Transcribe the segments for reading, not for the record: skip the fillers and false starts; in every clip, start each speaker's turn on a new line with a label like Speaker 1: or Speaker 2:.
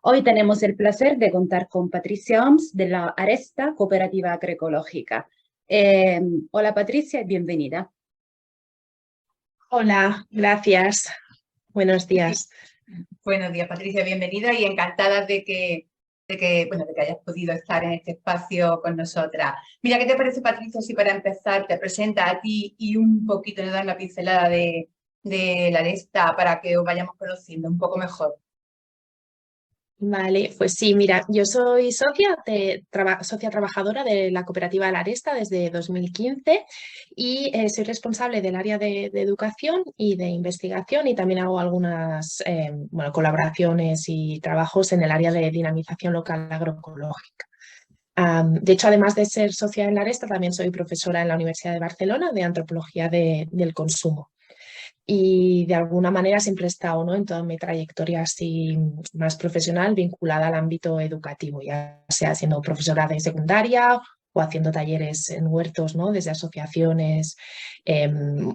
Speaker 1: Hoy tenemos el placer de contar con Patricia Oms de la Aresta Cooperativa Agroecológica. Hola Patricia y bienvenida.
Speaker 2: Hola, gracias. Buenos días.
Speaker 3: Buenos días, Patricia, bienvenida y encantada de que hayas podido estar en este espacio con nosotras. Mira, ¿qué te parece, Patricia, si para empezar te presenta a ti y un poquito nos das la pincelada de la Aresta para que os vayamos conociendo un poco mejor?
Speaker 2: Vale, pues sí, mira, yo soy socia trabajadora de la cooperativa La Aresta desde 2015 y soy responsable del área de educación y de investigación y también hago algunas colaboraciones y trabajos en el área de dinamización local agroecológica. De hecho, además de ser socia en La Aresta, también soy profesora en la Universidad de Barcelona de Antropología del Consumo. Y de alguna manera siempre he estado, ¿no?, en toda mi trayectoria así más profesional vinculada al ámbito educativo, ya sea siendo profesora de secundaria o haciendo talleres en huertos, ¿no?, desde asociaciones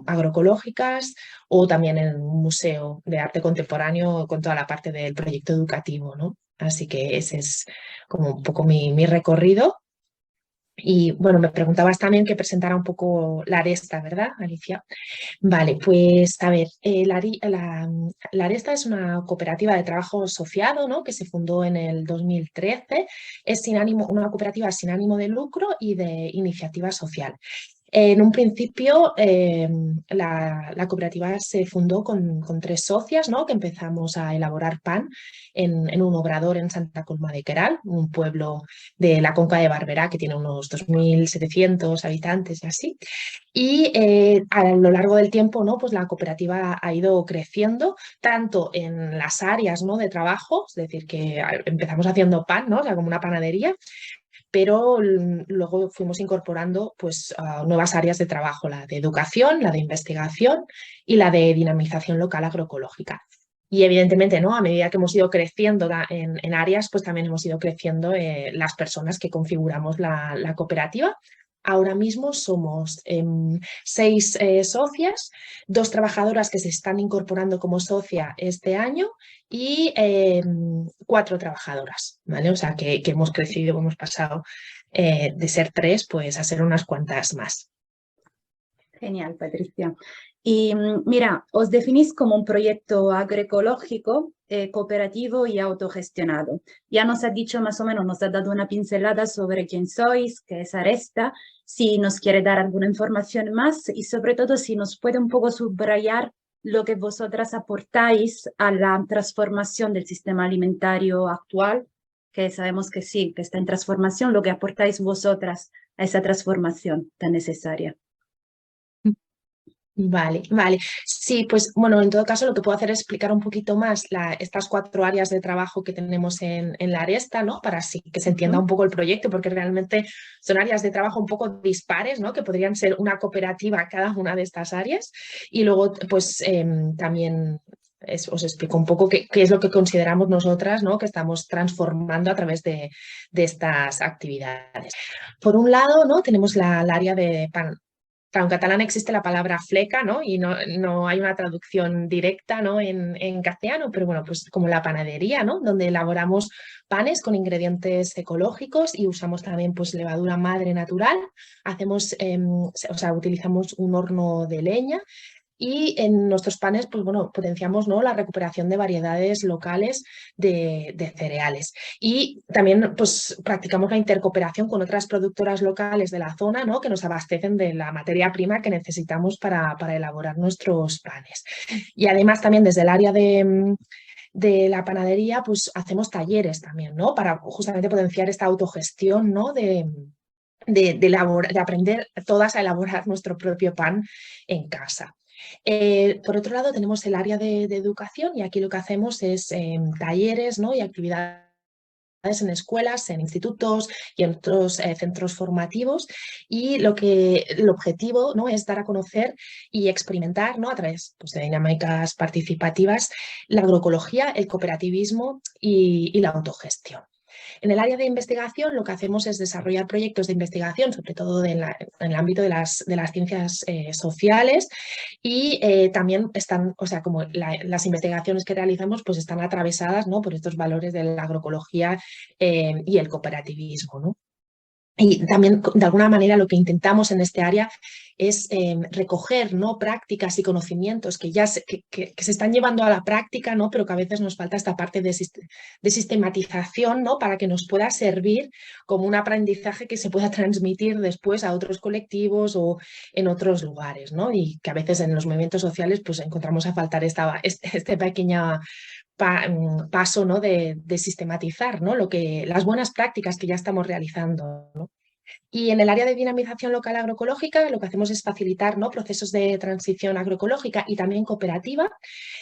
Speaker 2: agroecológicas o también en un museo de arte contemporáneo con toda la parte del proyecto educativo, ¿no? Así que ese es como un poco mi recorrido. Y bueno, me preguntabas también que presentara un poco la Aresta, ¿verdad, Alicia? Vale, pues a ver, la Aresta es una cooperativa de trabajo asociado, ¿no?, que se fundó en el 2013. Es una cooperativa sin ánimo de lucro y de iniciativa social. En un principio, la cooperativa se fundó con 3 socias, ¿no?, que empezamos a elaborar pan en un obrador en Santa Coloma de Queralt, un pueblo de la Conca de Barberá que tiene unos 2.700 habitantes y así. Y a lo largo del tiempo, ¿no?, pues la cooperativa ha ido creciendo tanto en las áreas, ¿no?, de trabajo, es decir, que empezamos haciendo pan, ¿no?, o sea, como una panadería, pero luego fuimos incorporando pues, nuevas áreas de trabajo, la de educación, la de investigación y la de dinamización local agroecológica. Y evidentemente, ¿no?, a medida que hemos ido creciendo en áreas, pues también hemos ido creciendo las personas que configuramos la cooperativa. Ahora mismo somos 6 socias, 2 trabajadoras que se están incorporando como socia este año y 4 trabajadoras, ¿vale? O sea que hemos crecido, hemos pasado de ser 3 pues a ser unas cuantas más.
Speaker 1: Genial, Patricia. Y mira, os definís como un proyecto agroecológico, cooperativo y autogestionado. Ya nos has dicho más o menos, nos has dado una pincelada sobre quién sois, qué es Aresta, si nos quiere dar alguna información más y sobre todo si nos puede un poco subrayar lo que vosotras aportáis a la transformación del sistema alimentario actual, que sabemos que sí, que está en transformación, lo que aportáis vosotras a esa transformación tan necesaria.
Speaker 2: Vale, vale. Sí, pues bueno, en todo caso lo que puedo hacer es explicar un poquito más estas 4 áreas de trabajo que tenemos en la Aresta, ¿no? Para así que se entienda un poco el proyecto, porque realmente son áreas de trabajo un poco dispares, ¿no?, que podrían ser una cooperativa cada una de estas áreas. Y luego, pues también os explico un poco qué es lo que consideramos nosotras, ¿no?, que estamos transformando a través de estas actividades. Por un lado, ¿no?, tenemos el área de pan. Claro, en catalán existe la palabra fleca, ¿no?, y no hay una traducción directa, ¿no?, en castellano, pero bueno, pues como la panadería, ¿no?, donde elaboramos panes con ingredientes ecológicos y usamos también pues levadura madre natural. Utilizamos un horno de leña. Y en nuestros panes, pues bueno, potenciamos, ¿no?, la recuperación de variedades locales de cereales. Y también pues practicamos la intercooperación con otras productoras locales de la zona, ¿no?, que nos abastecen de la materia prima que necesitamos para elaborar nuestros panes. Y además también desde el área de la panadería, pues hacemos talleres también, ¿no?, para justamente potenciar esta autogestión, ¿no?, de aprender todas a elaborar nuestro propio pan en casa. Por otro lado, tenemos el área de educación y aquí lo que hacemos es talleres, ¿no?, y actividades en escuelas, en institutos y en otros centros formativos, y el objetivo, ¿no?, es dar a conocer y experimentar, ¿no?, a través pues, de dinámicas participativas la agroecología, el cooperativismo y la autogestión. En el área de investigación lo que hacemos es desarrollar proyectos de investigación, sobre todo en el ámbito de las ciencias sociales, y también están, o sea, como las investigaciones que realizamos pues están atravesadas, ¿no?, por estos valores de la agroecología y el cooperativismo, ¿no? Y también, de alguna manera, lo que intentamos en este área es recoger, ¿no?, prácticas y conocimientos que ya que se están llevando a la práctica, ¿no?, pero que a veces nos falta esta parte de sistematización, ¿no?, para que nos pueda servir como un aprendizaje que se pueda transmitir después a otros colectivos o en otros lugares, ¿no? Y que a veces en los movimientos sociales pues encontramos a faltar este pequeña paso, ¿no?, de sistematizar, ¿no?, las buenas prácticas que ya estamos realizando, ¿no? Y en el área de dinamización local agroecológica lo que hacemos es facilitar, ¿no?, procesos de transición agroecológica y también cooperativa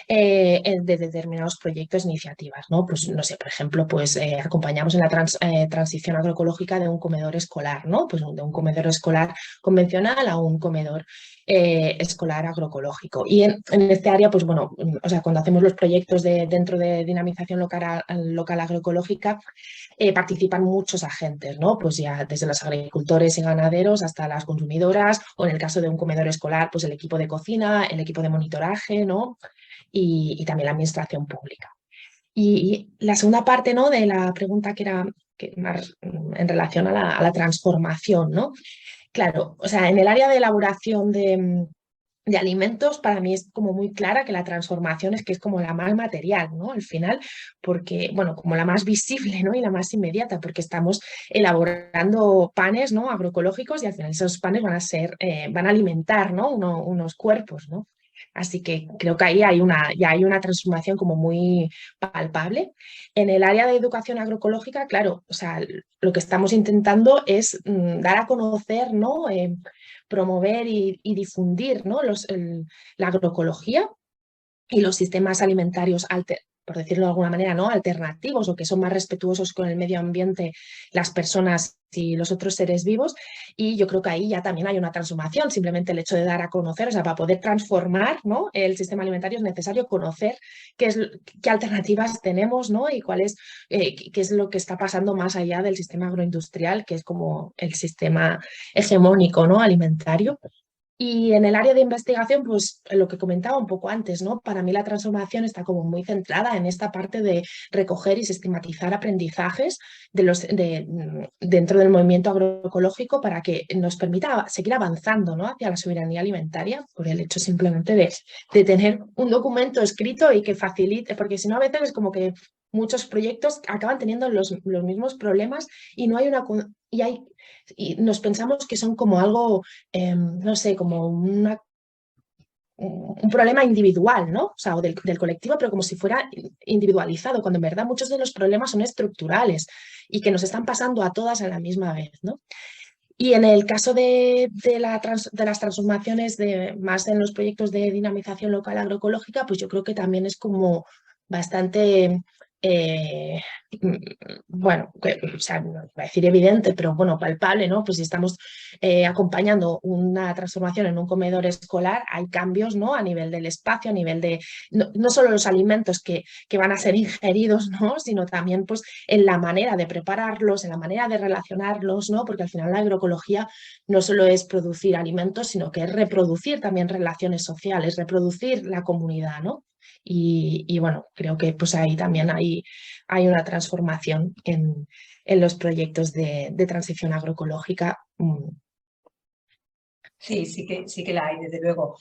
Speaker 2: de determinados proyectos e iniciativas, ¿no? Pues no sé, por ejemplo, pues acompañamos en la transición agroecológica de un comedor escolar, ¿no? Pues de un comedor escolar convencional a un comedor escolar agroecológico. Y en este área, pues bueno, o sea, cuando hacemos los proyectos dentro de dinamización local agroecológica, participan muchos agentes, ¿no? Pues ya desde los agricultores y ganaderos hasta las consumidoras, o en el caso de un comedor escolar, pues el equipo de cocina, el equipo de monitoraje, ¿no? Y también la administración pública. Y la segunda parte, ¿no?, de la pregunta que era más en relación a la transformación, ¿no? Claro, o sea, en el área de elaboración de alimentos, para mí es como muy clara que la transformación es que es como la más material, ¿no? Al final, porque, bueno, como la más visible, ¿no?, y la más inmediata, porque estamos elaborando panes, ¿no?, agroecológicos, y al final esos panes van a alimentar, ¿no?, unos cuerpos, ¿no? Así que creo que ahí ya hay una transformación como muy palpable. En el área de educación agroecológica, claro, o sea, lo que estamos intentando es dar a conocer, ¿no?, promover y difundir, ¿no?, la agroecología y los sistemas alimentarios, por decirlo de alguna manera, ¿no?, alternativos, o que son más respetuosos con el medio ambiente, las personas y los otros seres vivos. Y yo creo que ahí ya también hay una transformación, simplemente el hecho de dar a conocer, o sea, para poder transformar, ¿no?, el sistema alimentario es necesario conocer qué alternativas tenemos, ¿no?, y qué es lo que está pasando más allá del sistema agroindustrial, que es como el sistema hegemónico, ¿no?, alimentario. Y en el área de investigación, pues lo que comentaba un poco antes, ¿no? Para mí la transformación está como muy centrada en esta parte de recoger y sistematizar aprendizajes dentro del movimiento agroecológico para que nos permita seguir avanzando, ¿no?, hacia la soberanía alimentaria, por el hecho simplemente de tener un documento escrito y que facilite, porque si no a veces es como que muchos proyectos acaban teniendo los mismos problemas y no hay y nos pensamos que son como algo, no sé, como un problema individual, ¿no? O sea, o del colectivo, pero como si fuera individualizado, cuando en verdad muchos de los problemas son estructurales y que nos están pasando a todas a la misma vez, ¿no? Y en el caso de las transformaciones más en los proyectos de dinamización local agroecológica, pues yo creo que también es como bastante, bueno, o sea, no voy a decir evidente, pero bueno, palpable, ¿no? Pues si estamos acompañando una transformación en un comedor escolar, hay cambios, ¿no?, a nivel del espacio, a nivel de, no solo los alimentos que van a ser ingeridos, ¿no?, sino también pues en la manera de prepararlos, en la manera de relacionarlos, ¿no?, porque al final la agroecología no solo es producir alimentos, sino que es reproducir también relaciones sociales, reproducir la comunidad, ¿no? Y bueno, creo que pues ahí también hay una transformación en los proyectos de transición agroecológica.
Speaker 3: Sí, sí que la hay, desde luego.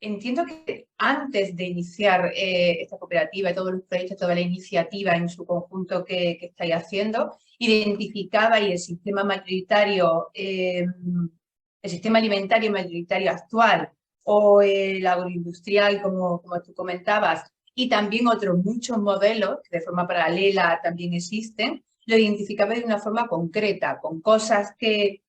Speaker 3: Entiendo que antes de iniciar esta cooperativa, todos los proyectos, toda la iniciativa en su conjunto que estáis haciendo, identificabais el sistema mayoritario, el sistema alimentario mayoritario actual o el agroindustrial, como tú comentabas, y también otros muchos modelos que de forma paralela también existen, lo identificabais de una forma concreta, con cosas que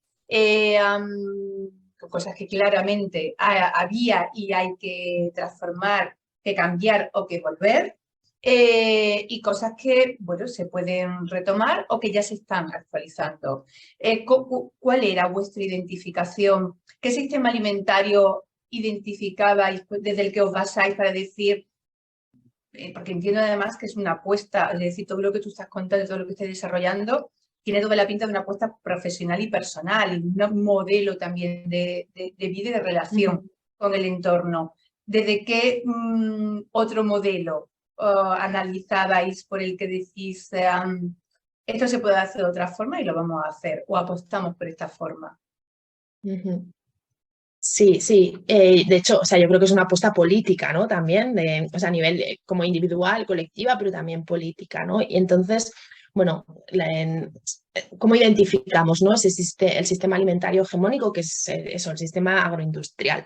Speaker 3: claramente había y hay que transformar, que cambiar o que volver, y cosas que, bueno, se pueden retomar o que ya se están actualizando. ¿Cuál era vuestra identificación? ¿Qué sistema alimentario identificabais desde el que os basáis para decir porque entiendo además que es una apuesta, es decir, todo lo que tú estás contando, todo lo que estás desarrollando, tiene toda la pinta de una apuesta profesional y personal, y un modelo también de vida y de relación con el entorno. ¿Desde qué otro modelo analizabais por el que decís esto se puede hacer de otra forma y lo vamos a hacer, o apostamos por esta forma?
Speaker 2: Sí, sí. De hecho, o sea, yo creo que es una apuesta política, ¿no? También, o sea, a nivel como individual, colectiva, pero también política, ¿no? Y entonces, bueno, ¿cómo identificamos, ¿no? El sistema alimentario hegemónico, que es eso, el sistema agroindustrial?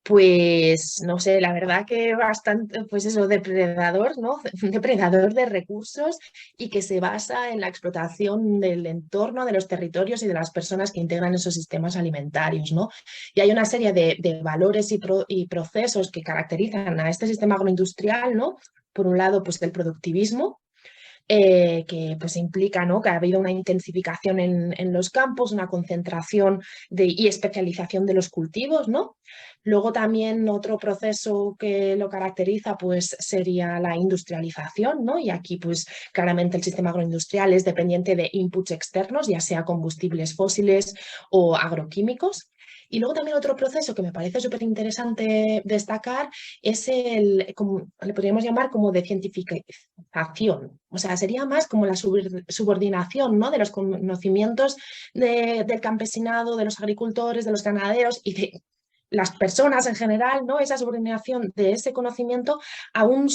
Speaker 2: Pues no sé, la verdad que bastante, pues eso, depredador, ¿no? Depredador de recursos y que se basa en la explotación del entorno, de los territorios y de las personas que integran esos sistemas alimentarios, ¿no? Y hay una serie de valores y procesos que caracterizan a este sistema agroindustrial, ¿no? Por un lado, pues el productivismo, que pues implica, ¿no? Que ha habido una intensificación en los campos, una concentración y especialización de los cultivos, ¿no? Luego también otro proceso que lo caracteriza pues sería la industrialización, ¿no? Y aquí pues claramente el sistema agroindustrial es dependiente de inputs externos, ya sea combustibles fósiles o agroquímicos. Y luego también otro proceso que me parece súper interesante destacar es como le podríamos llamar como de cientificación. O sea, sería más como la subordinación, ¿no? De los conocimientos del campesinado, de los agricultores, de los ganaderos y de las personas en general, ¿no? Esa subordinación de ese conocimiento a un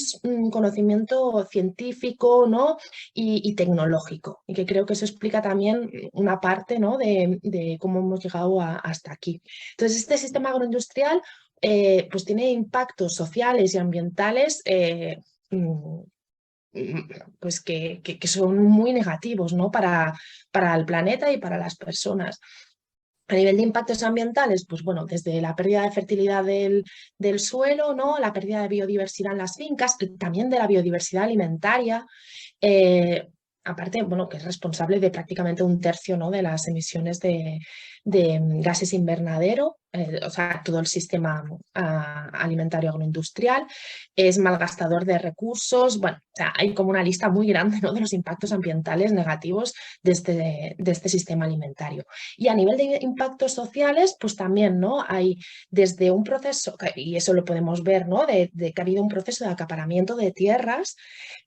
Speaker 2: conocimiento científico, ¿no? y tecnológico. Y que creo que eso explica también una parte, ¿no? de cómo hemos llegado hasta aquí. Entonces, este sistema agroindustrial pues tiene impactos sociales y ambientales pues que son muy negativos, ¿no? para el planeta y para las personas. A nivel de impactos ambientales, pues bueno, desde la pérdida de fertilidad del suelo, ¿no? La pérdida de biodiversidad en las fincas, también de la biodiversidad alimentaria, aparte, bueno, que es responsable de prácticamente un tercio, ¿no? de las emisiones de gases invernadero, o sea, todo el sistema alimentario agroindustrial, es malgastador de recursos, bueno, o sea, hay como una lista muy grande, ¿no? de los impactos ambientales negativos de este sistema alimentario. Y a nivel de impactos sociales, pues también, ¿no? Hay desde un proceso, y eso lo podemos ver, ¿no? de que ha habido un proceso de acaparamiento de tierras.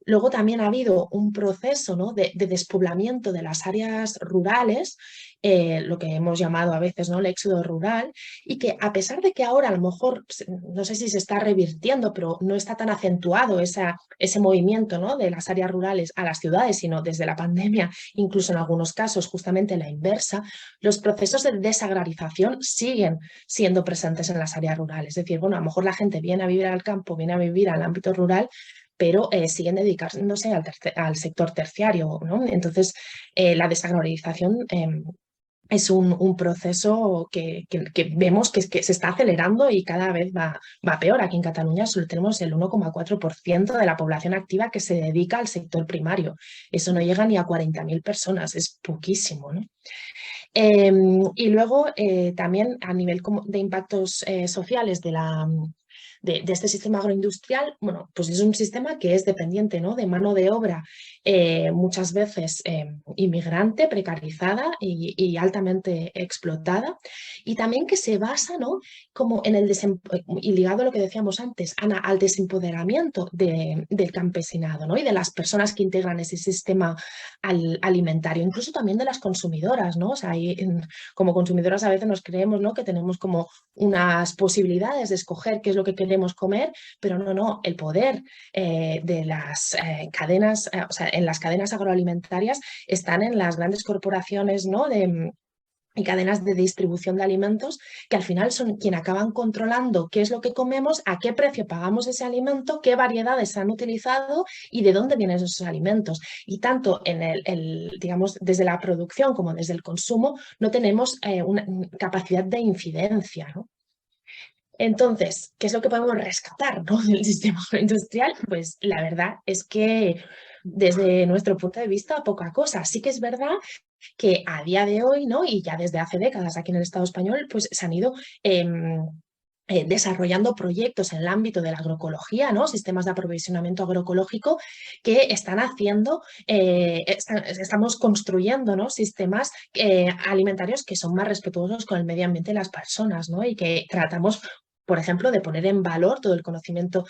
Speaker 2: Luego también ha habido un proceso, ¿no? de despoblamiento de las áreas rurales, lo que hemos llamado a veces, ¿no? el éxodo rural, y que a pesar de que ahora a lo mejor, no sé si se está revirtiendo, pero no está tan acentuado ese movimiento, ¿no? de las áreas rurales a las ciudades, sino desde la pandemia, incluso en algunos casos justamente la inversa, los procesos de desagrarización siguen siendo presentes en las áreas rurales. Es decir, bueno, a lo mejor la gente viene a vivir al campo, viene a vivir al ámbito rural, pero siguen dedicándose al sector terciario, ¿no? Entonces, la desagrarización es un proceso que vemos que se está acelerando y cada vez va peor. Aquí en Cataluña solo tenemos el 1,4% de la población activa que se dedica al sector primario. Eso no llega ni a 40.000 personas, es poquísimo, ¿no? Y luego también a nivel de impactos sociales de este sistema agroindustrial, bueno, pues es un sistema que es dependiente, ¿no? de mano de obra muchas veces inmigrante, precarizada y altamente explotada, y también que se basa, ¿no? como en y ligado a lo que decíamos antes, Ana, al desempoderamiento del campesinado, ¿no? y de las personas que integran ese sistema alimentario, incluso también de las consumidoras, ¿no? O sea, como consumidoras a veces nos creemos, ¿no? que tenemos como unas posibilidades de escoger qué es lo que queremos comer, pero no, el poder de las cadenas, o sea, en las cadenas agroalimentarias están en las grandes corporaciones, ¿no? y cadenas de distribución de alimentos que al final son quienes acaban controlando qué es lo que comemos, a qué precio pagamos ese alimento, qué variedades se han utilizado y de dónde vienen esos alimentos. Y tanto en digamos, desde la producción como desde el consumo no tenemos una capacidad de incidencia, ¿no? Entonces, ¿qué es lo que podemos rescatar, ¿no? del sistema industrial? Pues la verdad es que desde nuestro punto de vista, poca cosa. Sí que es verdad que a día de hoy, ¿no? y ya desde hace décadas aquí en el Estado español, pues se han ido desarrollando proyectos en el ámbito de la agroecología, ¿no? Sistemas de aprovisionamiento agroecológico que están haciendo, estamos construyendo, ¿no? Sistemas alimentarios que son más respetuosos con el medio ambiente y las personas, ¿no? Y que tratamos, por ejemplo, de poner en valor todo el conocimiento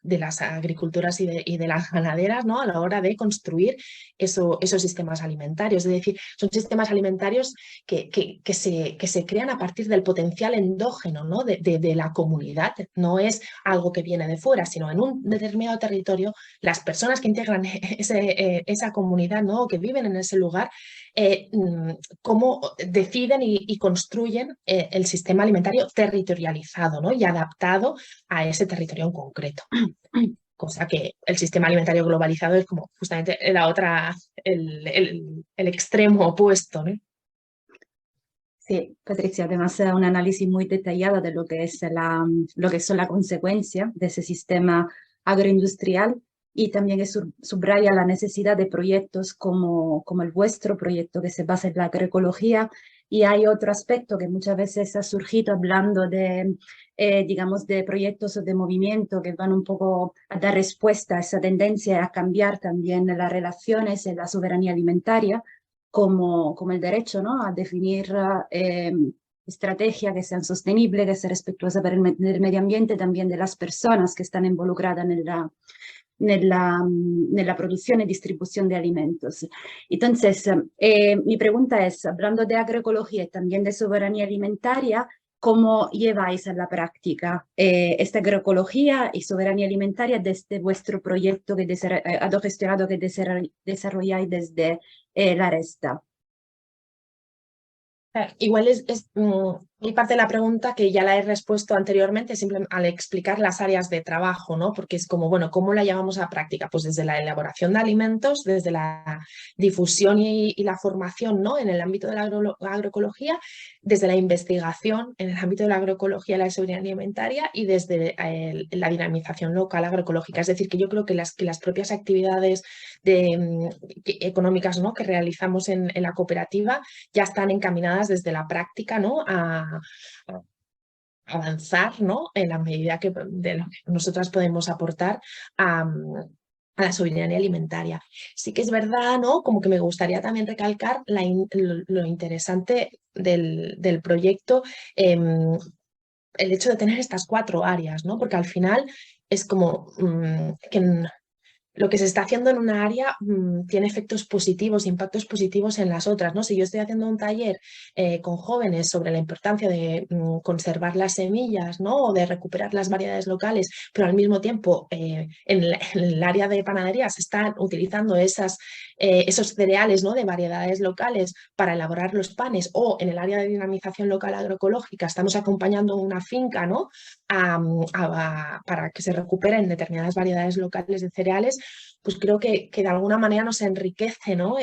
Speaker 2: de las agricultoras y de las ganaderas, ¿no? A la hora de construir esos sistemas alimentarios. Es decir, son sistemas alimentarios que se crean a partir del potencial endógeno, ¿no? de la comunidad. No es algo que viene de fuera, sino en un determinado territorio, las personas que integran esa comunidad, ¿no? O que viven en ese lugar, cómo deciden y construyen el sistema alimentario territorializado, ¿no? Y adaptado a ese territorio en concreto. Cosa que el sistema alimentario globalizado es como justamente el extremo opuesto, ¿no?
Speaker 1: Sí, Patricia, además un análisis muy detallado de lo que es lo que son las consecuencias de ese sistema agroindustrial y también subraya la necesidad de proyectos como el vuestro proyecto que se basa en la agroecología. Y hay otro aspecto que muchas veces ha surgido hablando de, digamos, de proyectos o de movimiento que van un poco a dar respuesta a esa tendencia a cambiar también las relaciones en la soberanía alimentaria, como el derecho, ¿no? A definir estrategias que sean sostenibles, que sean respetuosas para el medio ambiente, también de las personas que están involucradas en la producción y distribución de alimentos. Entonces, mi pregunta es, hablando de agroecología y también de soberanía alimentaria, ¿cómo lleváis a la práctica esta agroecología y soberanía alimentaria desde vuestro proyecto que autogestionado que desarrolláis desde la Resta?
Speaker 2: Igual hay parte de la pregunta que ya la he respuesto anteriormente, simplemente al explicar las áreas de trabajo, ¿no? Porque es como, bueno, ¿cómo la llevamos a práctica? Pues desde la elaboración de alimentos, desde la difusión y la formación, ¿no? En el ámbito de la agroecología, desde la investigación en el ámbito de la agroecología y la soberanía alimentaria y desde la dinamización local agroecológica. Es decir, que yo creo que las propias actividades económicas, ¿no? Que realizamos en la cooperativa ya están encaminadas desde la práctica, ¿no? A avanzar, ¿no? En la medida de lo que nosotras podemos aportar a la soberanía alimentaria. Sí que es verdad, ¿no? Como que me gustaría también recalcar lo interesante del proyecto, el hecho de tener estas 4 áreas, ¿no? Porque al final es como que lo que se está haciendo en una área tiene efectos positivos, impactos positivos en las otras, ¿no? Si yo estoy haciendo un taller con jóvenes sobre la importancia de conservar las semillas, ¿no? O de recuperar las variedades locales, pero al mismo tiempo en el área de panadería se están utilizando esos cereales, ¿no? De variedades locales para elaborar los panes, o en el área de dinamización local agroecológica estamos acompañando una finca, ¿no? Para que se recuperen determinadas variedades locales de cereales, pues creo que de alguna manera nos enriquece, ¿no?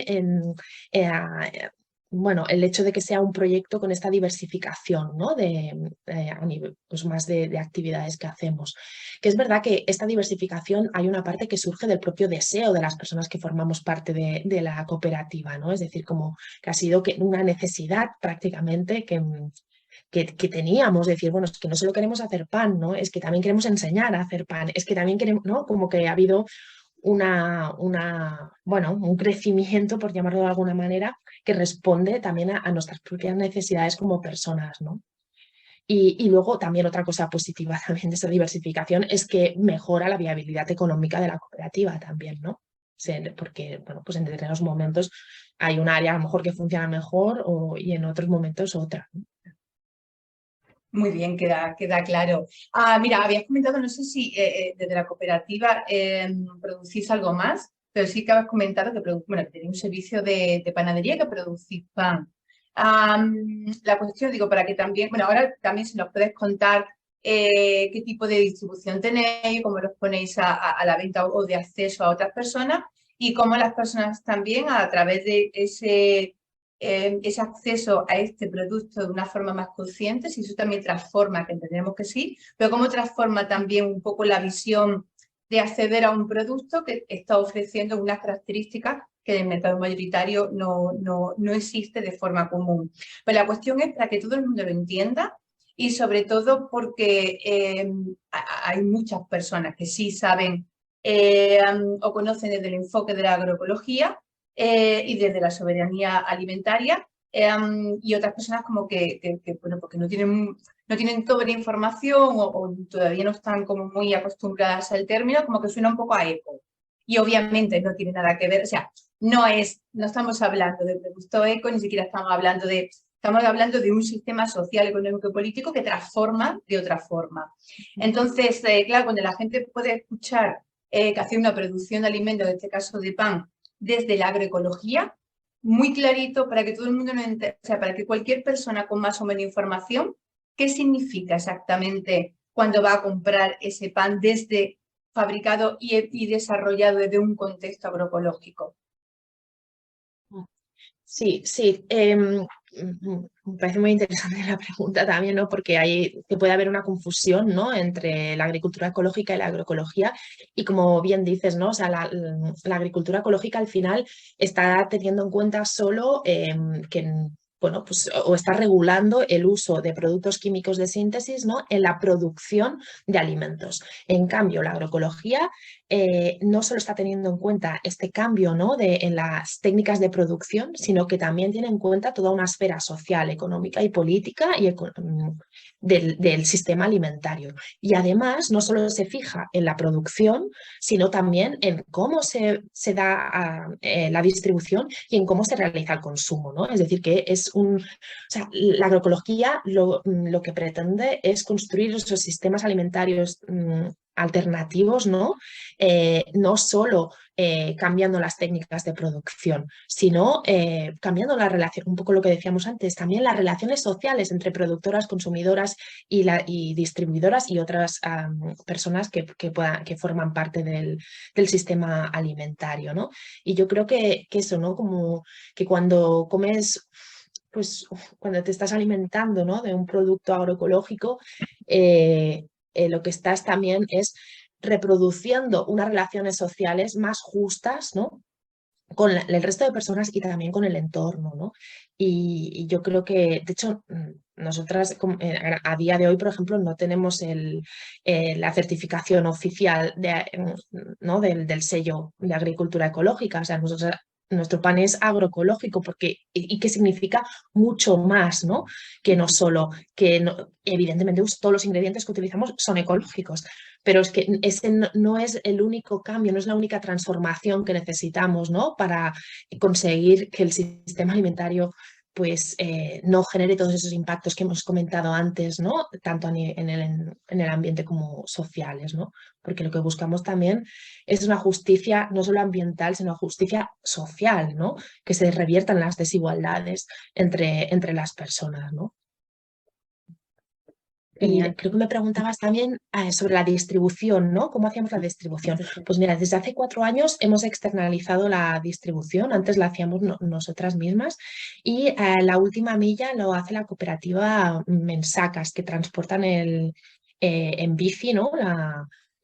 Speaker 2: Bueno, el hecho de que sea un proyecto con esta diversificación, ¿no? A nivel pues más de actividades que hacemos. Que es verdad que esta diversificación hay una parte que surge del propio deseo de las personas que formamos parte de la cooperativa, ¿no? Es decir, como que ha sido una necesidad prácticamente que teníamos, decir, bueno, es que no solo queremos hacer pan, ¿no? Es que también queremos enseñar a hacer pan, es que también queremos, ¿no? Como que ha habido bueno, un crecimiento, por llamarlo de alguna manera, que responde también a nuestras propias necesidades como personas, ¿no? Y luego también otra cosa positiva también de esta diversificación es que mejora la viabilidad económica de la cooperativa también, ¿no? Porque, bueno, pues en determinados momentos hay un área a lo mejor que funciona mejor y en otros momentos otra, ¿no?
Speaker 3: Muy bien, queda claro. Mira, habías comentado, no sé si desde la cooperativa producís algo más, pero sí que habéis comentado que tenéis un servicio de panadería que producís pan. La cuestión, digo, para que también, bueno, ahora también si nos puedes contar qué tipo de distribución tenéis, cómo los ponéis a la venta o de acceso a otras personas y cómo las personas también a través de ese acceso a este producto de una forma más consciente, si eso también transforma, que entendemos que sí, pero cómo transforma también un poco la visión de acceder a un producto que está ofreciendo unas características que en el mercado mayoritario no existe de forma común. Pero la cuestión es, para que todo el mundo lo entienda, y sobre todo porque hay muchas personas que sí saben o conocen desde el enfoque de la agroecología y desde la soberanía alimentaria, y otras personas como bueno, porque no tienen toda la información o todavía no están como muy acostumbradas al término, como que suena un poco a eco. Y obviamente no tiene nada que ver, o sea, no estamos hablando de producto eco, ni siquiera estamos hablando de un sistema social, económico y político que transforma de otra forma. Entonces, claro, cuando la gente puede escuchar que hacer una producción de alimentos, en este caso de pan, desde la agroecología, muy clarito para que todo el mundo lo entienda, o sea, para que cualquier persona con más o menos información, ¿qué significa exactamente cuando va a comprar ese pan desde fabricado y desarrollado desde un contexto agroecológico?
Speaker 2: Sí, sí. Me parece muy interesante la pregunta también, ¿no? Porque que puede haber una confusión, ¿no? Entre la agricultura ecológica y la agroecología. Y como bien dices, ¿no? O sea, la agricultura ecológica al final está teniendo en cuenta solo que, bueno, pues, o está regulando el uso de productos químicos de síntesis, ¿no? En la producción de alimentos. En cambio, la agroecología no solo está teniendo en cuenta este cambio, ¿no? En las técnicas de producción, sino que también tiene en cuenta toda una esfera social, económica y política del sistema alimentario. Y además no solo se fija en la producción, sino también en cómo se da la distribución y en cómo se realiza el consumo, ¿no? Es decir, que o sea, la agroecología lo que pretende es construir esos sistemas alimentarios alternativos, ¿no? No solo cambiando las técnicas de producción, sino cambiando la relación, un poco lo que decíamos antes, también las relaciones sociales entre productoras, consumidoras y distribuidoras y otras personas que forman parte del sistema alimentario, ¿no? Y yo creo que eso, ¿no? Como que cuando comes, pues cuando te estás alimentando, ¿no? De un producto agroecológico, lo que estás también es reproduciendo unas relaciones sociales más justas, ¿no? Con el resto de personas y también con el entorno, ¿no? Y yo creo que, de hecho, nosotras a día de hoy, por ejemplo, no tenemos la certificación oficial ¿no? del sello de agricultura ecológica. O sea, nuestro pan es agroecológico y que significa mucho más, ¿no? Que no solo que evidentemente todos los ingredientes que utilizamos son ecológicos, pero es que ese no es el único cambio, no es la única transformación que necesitamos, ¿no? Para conseguir que el sistema alimentario pues no genere todos esos impactos que hemos comentado antes, ¿no? Tanto en el ambiente como sociales, ¿no? Porque lo que buscamos también es una justicia no solo ambiental, sino una justicia social, ¿no? Que se reviertan las desigualdades entre las personas, ¿no? Y creo que me preguntabas también sobre la distribución, ¿no? ¿Cómo hacíamos la distribución? Pues mira, desde hace 4 años hemos externalizado la distribución, antes la hacíamos nosotras mismas y la última milla lo hace la cooperativa Mensacas, que transportan en bici, ¿no?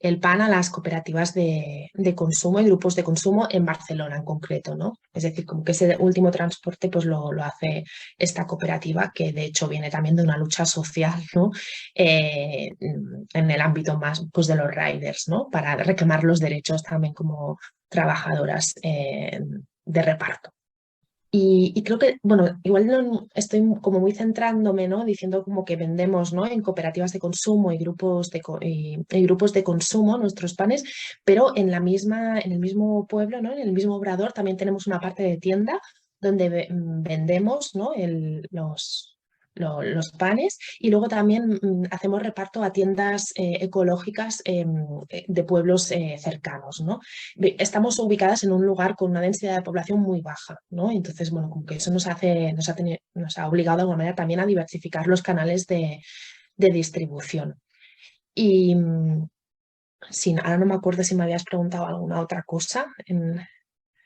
Speaker 2: El pan a las cooperativas de consumo y grupos de consumo en Barcelona en concreto, ¿no? Es decir, como que ese último transporte pues lo hace esta cooperativa, que de hecho viene también de una lucha social, ¿no? En el ámbito más pues, de los riders, ¿no? Para reclamar los derechos también como trabajadoras de reparto. Y creo que, bueno, igual no estoy como muy centrándome, ¿no? Diciendo como que vendemos, ¿no? En cooperativas de consumo y grupos de consumo nuestros panes, pero en el mismo pueblo, ¿no? En el mismo obrador también tenemos una parte de tienda donde vendemos, ¿no? Los panes y luego también hacemos reparto a tiendas ecológicas de pueblos cercanos, ¿no? Estamos ubicadas en un lugar con una densidad de población muy baja, ¿no? Entonces, bueno, como que eso nos ha obligado de alguna manera también a diversificar los canales de distribución. Y sí, ahora no me acuerdo si me habías preguntado alguna otra cosa.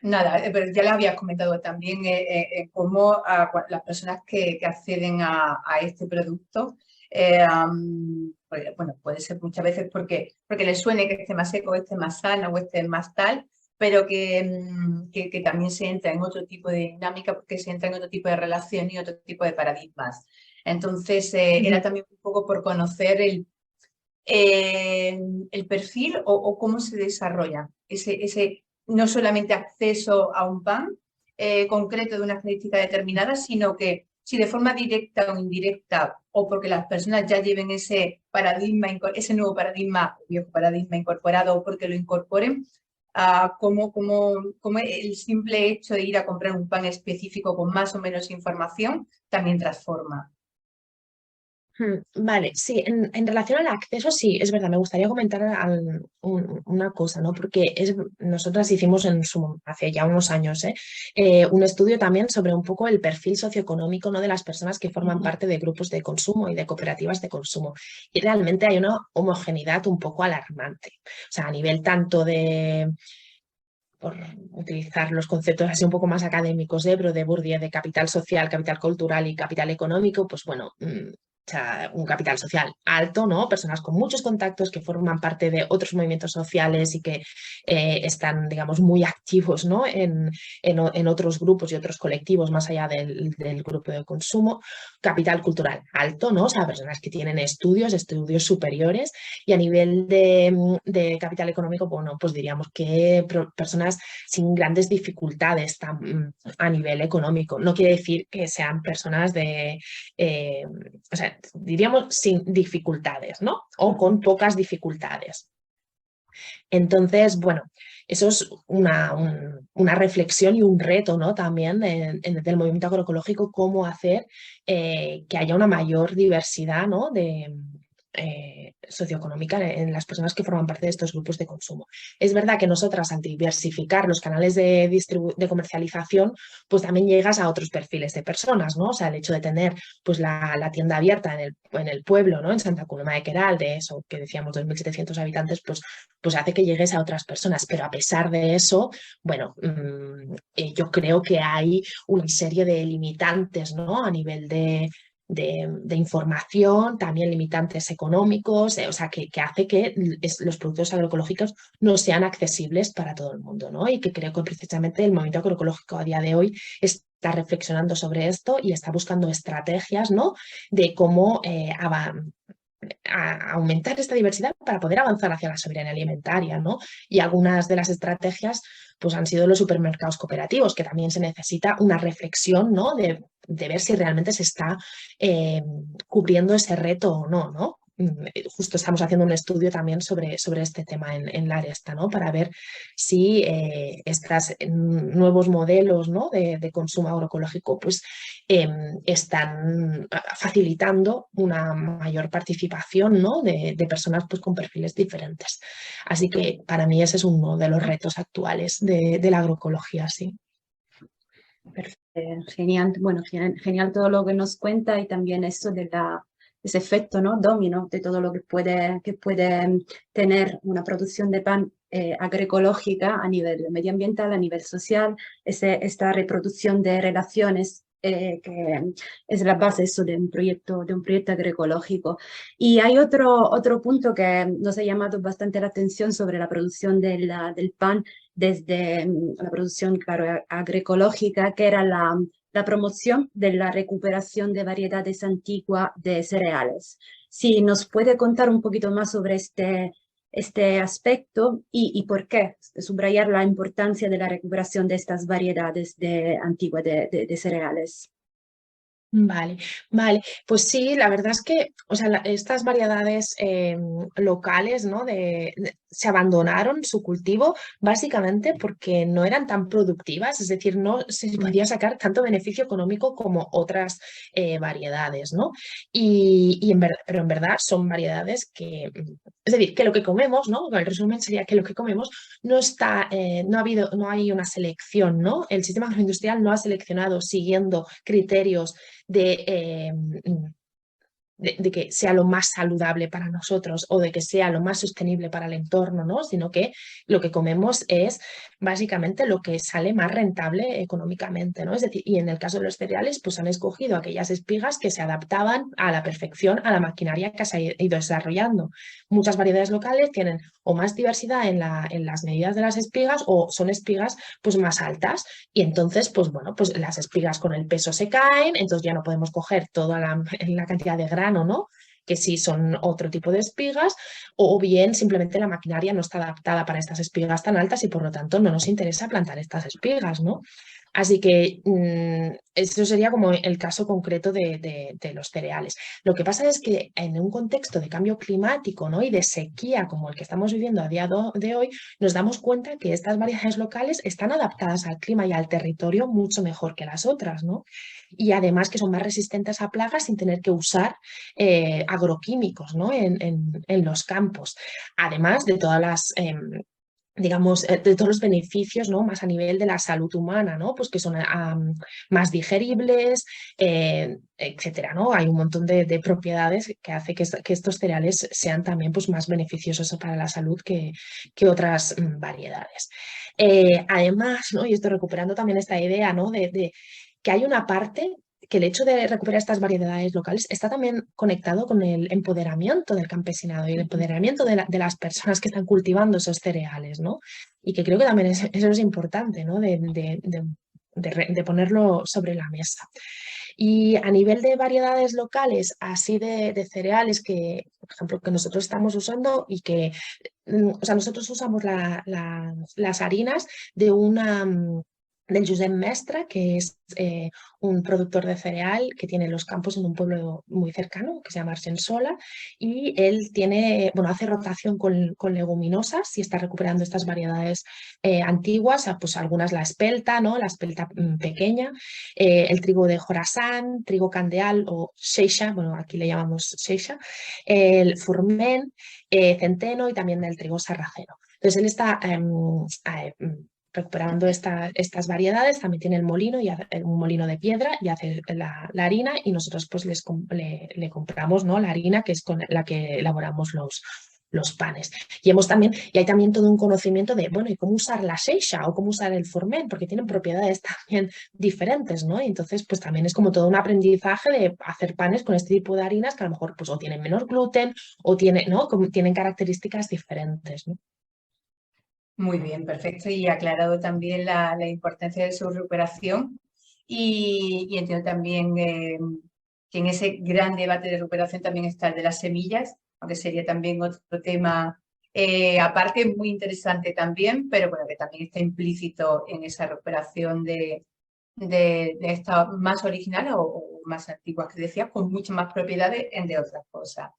Speaker 3: Nada, pero ya lo habías comentado también, cómo las personas que acceden a este producto, pues, bueno, puede ser muchas veces porque les suene que esté más seco, esté más sano o esté más tal, pero que también se entra en otro tipo de dinámica porque se entra en otro tipo de relación y otro tipo de paradigmas. Entonces, era también un poco por conocer el perfil o cómo se desarrolla ese no solamente acceso a un pan concreto de una característica determinada, sino que si de forma directa o indirecta o porque las personas ya lleven ese paradigma, ese nuevo paradigma, viejo paradigma incorporado o porque lo incorporen, como el simple hecho de ir a comprar un pan específico con más o menos información también transforma.
Speaker 2: Vale, sí, en relación al acceso, sí, es verdad, me gustaría comentar una cosa, ¿no? Porque nosotras hicimos hace ya unos años un estudio también sobre un poco el perfil socioeconómico, ¿no? De las personas que forman parte de grupos de consumo y de cooperativas de consumo. Y realmente hay una homogeneidad un poco alarmante. O sea, a nivel tanto por utilizar los conceptos así un poco más académicos, pero de Bourdieu, de capital social, capital cultural y capital económico, pues bueno, o sea, un capital social alto, ¿no? Personas con muchos contactos que forman parte de otros movimientos sociales y que están, digamos, muy activos, ¿no? En otros grupos y otros colectivos más allá del grupo de consumo. Capital cultural alto, ¿no? O sea, personas que tienen estudios superiores, y a nivel de capital económico, bueno, pues diríamos que personas sin grandes dificultades a nivel económico. No quiere decir que sean personas o sea, diríamos sin dificultades, ¿no? O con pocas dificultades. Entonces, bueno, eso es una reflexión y un reto, ¿no? También del movimiento agroecológico, cómo hacer que haya una mayor diversidad, ¿no? Socioeconómica en las personas que forman parte de estos grupos de consumo. Es verdad que nosotras, al diversificar los canales de comercialización, pues también llegas a otros perfiles de personas, ¿no? O sea, el hecho de tener pues la tienda abierta en el pueblo, ¿no? En Santa Coloma de Queralt, de eso que decíamos, 2.700 habitantes, pues hace que llegues a otras personas. Pero a pesar de eso, bueno, yo creo que hay una serie de limitantes, ¿no? A nivel de información, también limitantes económicos, o sea, que hace que los productos agroecológicos no sean accesibles para todo el mundo, ¿no? Y que creo que precisamente el movimiento agroecológico a día de hoy está reflexionando sobre esto y está buscando estrategias, ¿no? De cómo aumentar esta diversidad para poder avanzar hacia la soberanía alimentaria, ¿no? Y algunas de las estrategias pues han sido los supermercados cooperativos, que también se necesita una reflexión, ¿no? De ver si realmente se está cubriendo ese reto o no, ¿no? Justo estamos haciendo un estudio también sobre este tema en la Aresta, ¿no? Para ver si estos nuevos modelos, ¿no? de consumo agroecológico pues están facilitando una mayor participación, ¿no? de personas pues con perfiles diferentes. Así que para mí ese es uno de los retos actuales de la agroecología, sí.
Speaker 1: Perfecto. Genial, bueno, genial todo lo que nos cuenta y también eso de ese efecto, ¿no? Domino de todo lo que puede tener una producción de pan agroecológica a nivel medioambiental, a nivel social, esta reproducción de relaciones que es la base eso de un proyecto agroecológico. Y hay otro punto que nos ha llamado bastante la atención sobre la producción del pan desde la producción, claro, agroecológica, que era la promoción de la recuperación de variedades antiguas de cereales. Si nos puede contar un poquito más sobre este aspecto y por qué, subrayar la importancia de la recuperación de estas variedades antiguas de cereales.
Speaker 2: Vale, pues sí, la verdad es que, o sea, estas variedades locales, ¿no? Se abandonaron su cultivo básicamente porque no eran tan productivas, es decir, no se podía sacar tanto beneficio económico como otras variedades, ¿no? Pero en verdad son variedades que, es decir, que lo que comemos, ¿no? El resumen sería que lo que comemos no está, no hay una selección, ¿no? El sistema agroindustrial no ha seleccionado siguiendo criterios de de que sea lo más saludable para nosotros o de que sea lo más sostenible para el entorno, ¿no? Sino que lo que comemos es básicamente lo que sale más rentable económicamente, ¿no? Es decir, y en el caso de los cereales, pues han escogido aquellas espigas que se adaptaban a la perfección a la maquinaria que se ha ido desarrollando. Muchas variedades locales tienen o más diversidad en las medidas de las espigas o son espigas pues más altas y entonces pues bueno, pues las espigas con el peso se caen, entonces ya no podemos coger toda la cantidad de grano, ¿no? Que sí son otro tipo de espigas, o bien simplemente la maquinaria no está adaptada para estas espigas tan altas y por lo tanto no nos interesa plantar estas espigas, ¿no? Así que eso sería como el caso concreto de los cereales. Lo que pasa es que en un contexto de cambio climático, ¿no? Y de sequía como el que estamos viviendo a día de hoy, nos damos cuenta que estas variedades locales están adaptadas al clima y al territorio mucho mejor que las otras, ¿no? Y además que son más resistentes a plagas sin tener que usar agroquímicos, ¿no? En los campos. Además de todas las digamos, de todos los beneficios, ¿no? Más a nivel de la salud humana, ¿no? Pues que son más digeribles, etcétera, ¿no? Hay un montón de propiedades que hace que estos cereales sean también pues, más beneficiosos para la salud que otras variedades. Además, ¿no? Y estoy recuperando también esta idea, ¿no? De que hay una parte que el hecho de recuperar estas variedades locales está también conectado con el empoderamiento del campesinado y el empoderamiento de las personas que están cultivando esos cereales, ¿no? Y que creo que también eso es importante, ¿no? De ponerlo sobre la mesa. Y a nivel de variedades locales, así de cereales que, por ejemplo, que nosotros estamos usando y que, o sea, nosotros usamos las harinas de del Josep Mestre, que es un productor de cereal que tiene los campos en un pueblo muy cercano que se llama Argensola y él tiene, bueno, hace rotación con leguminosas y está recuperando estas variedades antiguas, pues algunas la espelta, ¿no? La espelta pequeña, el trigo de Jorasán, trigo candeal o Xeixa, bueno, aquí le llamamos Xeixa, el furmen, centeno y también el trigo sarraceno. Entonces él está recuperando estas variedades, también tiene el molino, y un molino de piedra y hace la harina y nosotros pues le compramos, ¿no? La harina que es con la que elaboramos los panes. Y hay también todo un conocimiento de, bueno, ¿y cómo usar la seixa o cómo usar el forment? Porque tienen propiedades también diferentes, ¿no? Y entonces pues también es como todo un aprendizaje de hacer panes con este tipo de harinas que a lo mejor pues o tienen menor gluten o tienen características diferentes, ¿no?
Speaker 3: Muy bien, perfecto. Y aclarado también la importancia de su recuperación. Y entiendo también que en ese gran debate de recuperación también está el de las semillas, aunque sería también otro tema aparte muy interesante también, pero bueno, que también está implícito en esa recuperación de estas más originales o más antiguas que decías, con muchas más propiedades, entre otras cosas.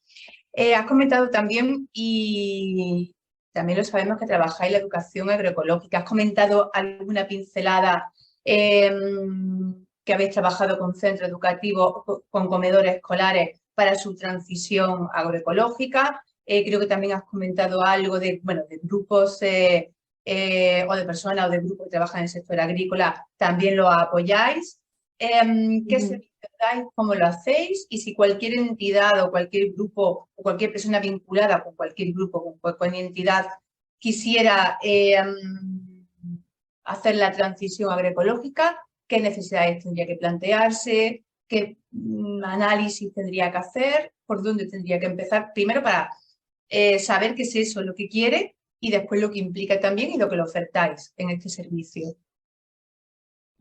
Speaker 3: Has comentado también, y también lo sabemos, que trabajáis la educación agroecológica. Has comentado alguna pincelada que habéis trabajado con centros educativos, con comedores escolares para su transición agroecológica. Creo que también has comentado algo de, bueno, de grupos o de personas o de grupos que trabajan en el sector agrícola. También lo apoyáis. ¿Qué servicios dais? ¿Cómo lo hacéis? Y si cualquier entidad o cualquier grupo o cualquier persona vinculada con cualquier grupo, con cualquier entidad, quisiera hacer la transición agroecológica, ¿qué necesidades tendría que plantearse? ¿Qué análisis tendría que hacer? ¿Por dónde tendría que empezar? Primero para saber qué es eso, lo que quiere, y después lo que implica también y lo que le ofertáis en este servicio.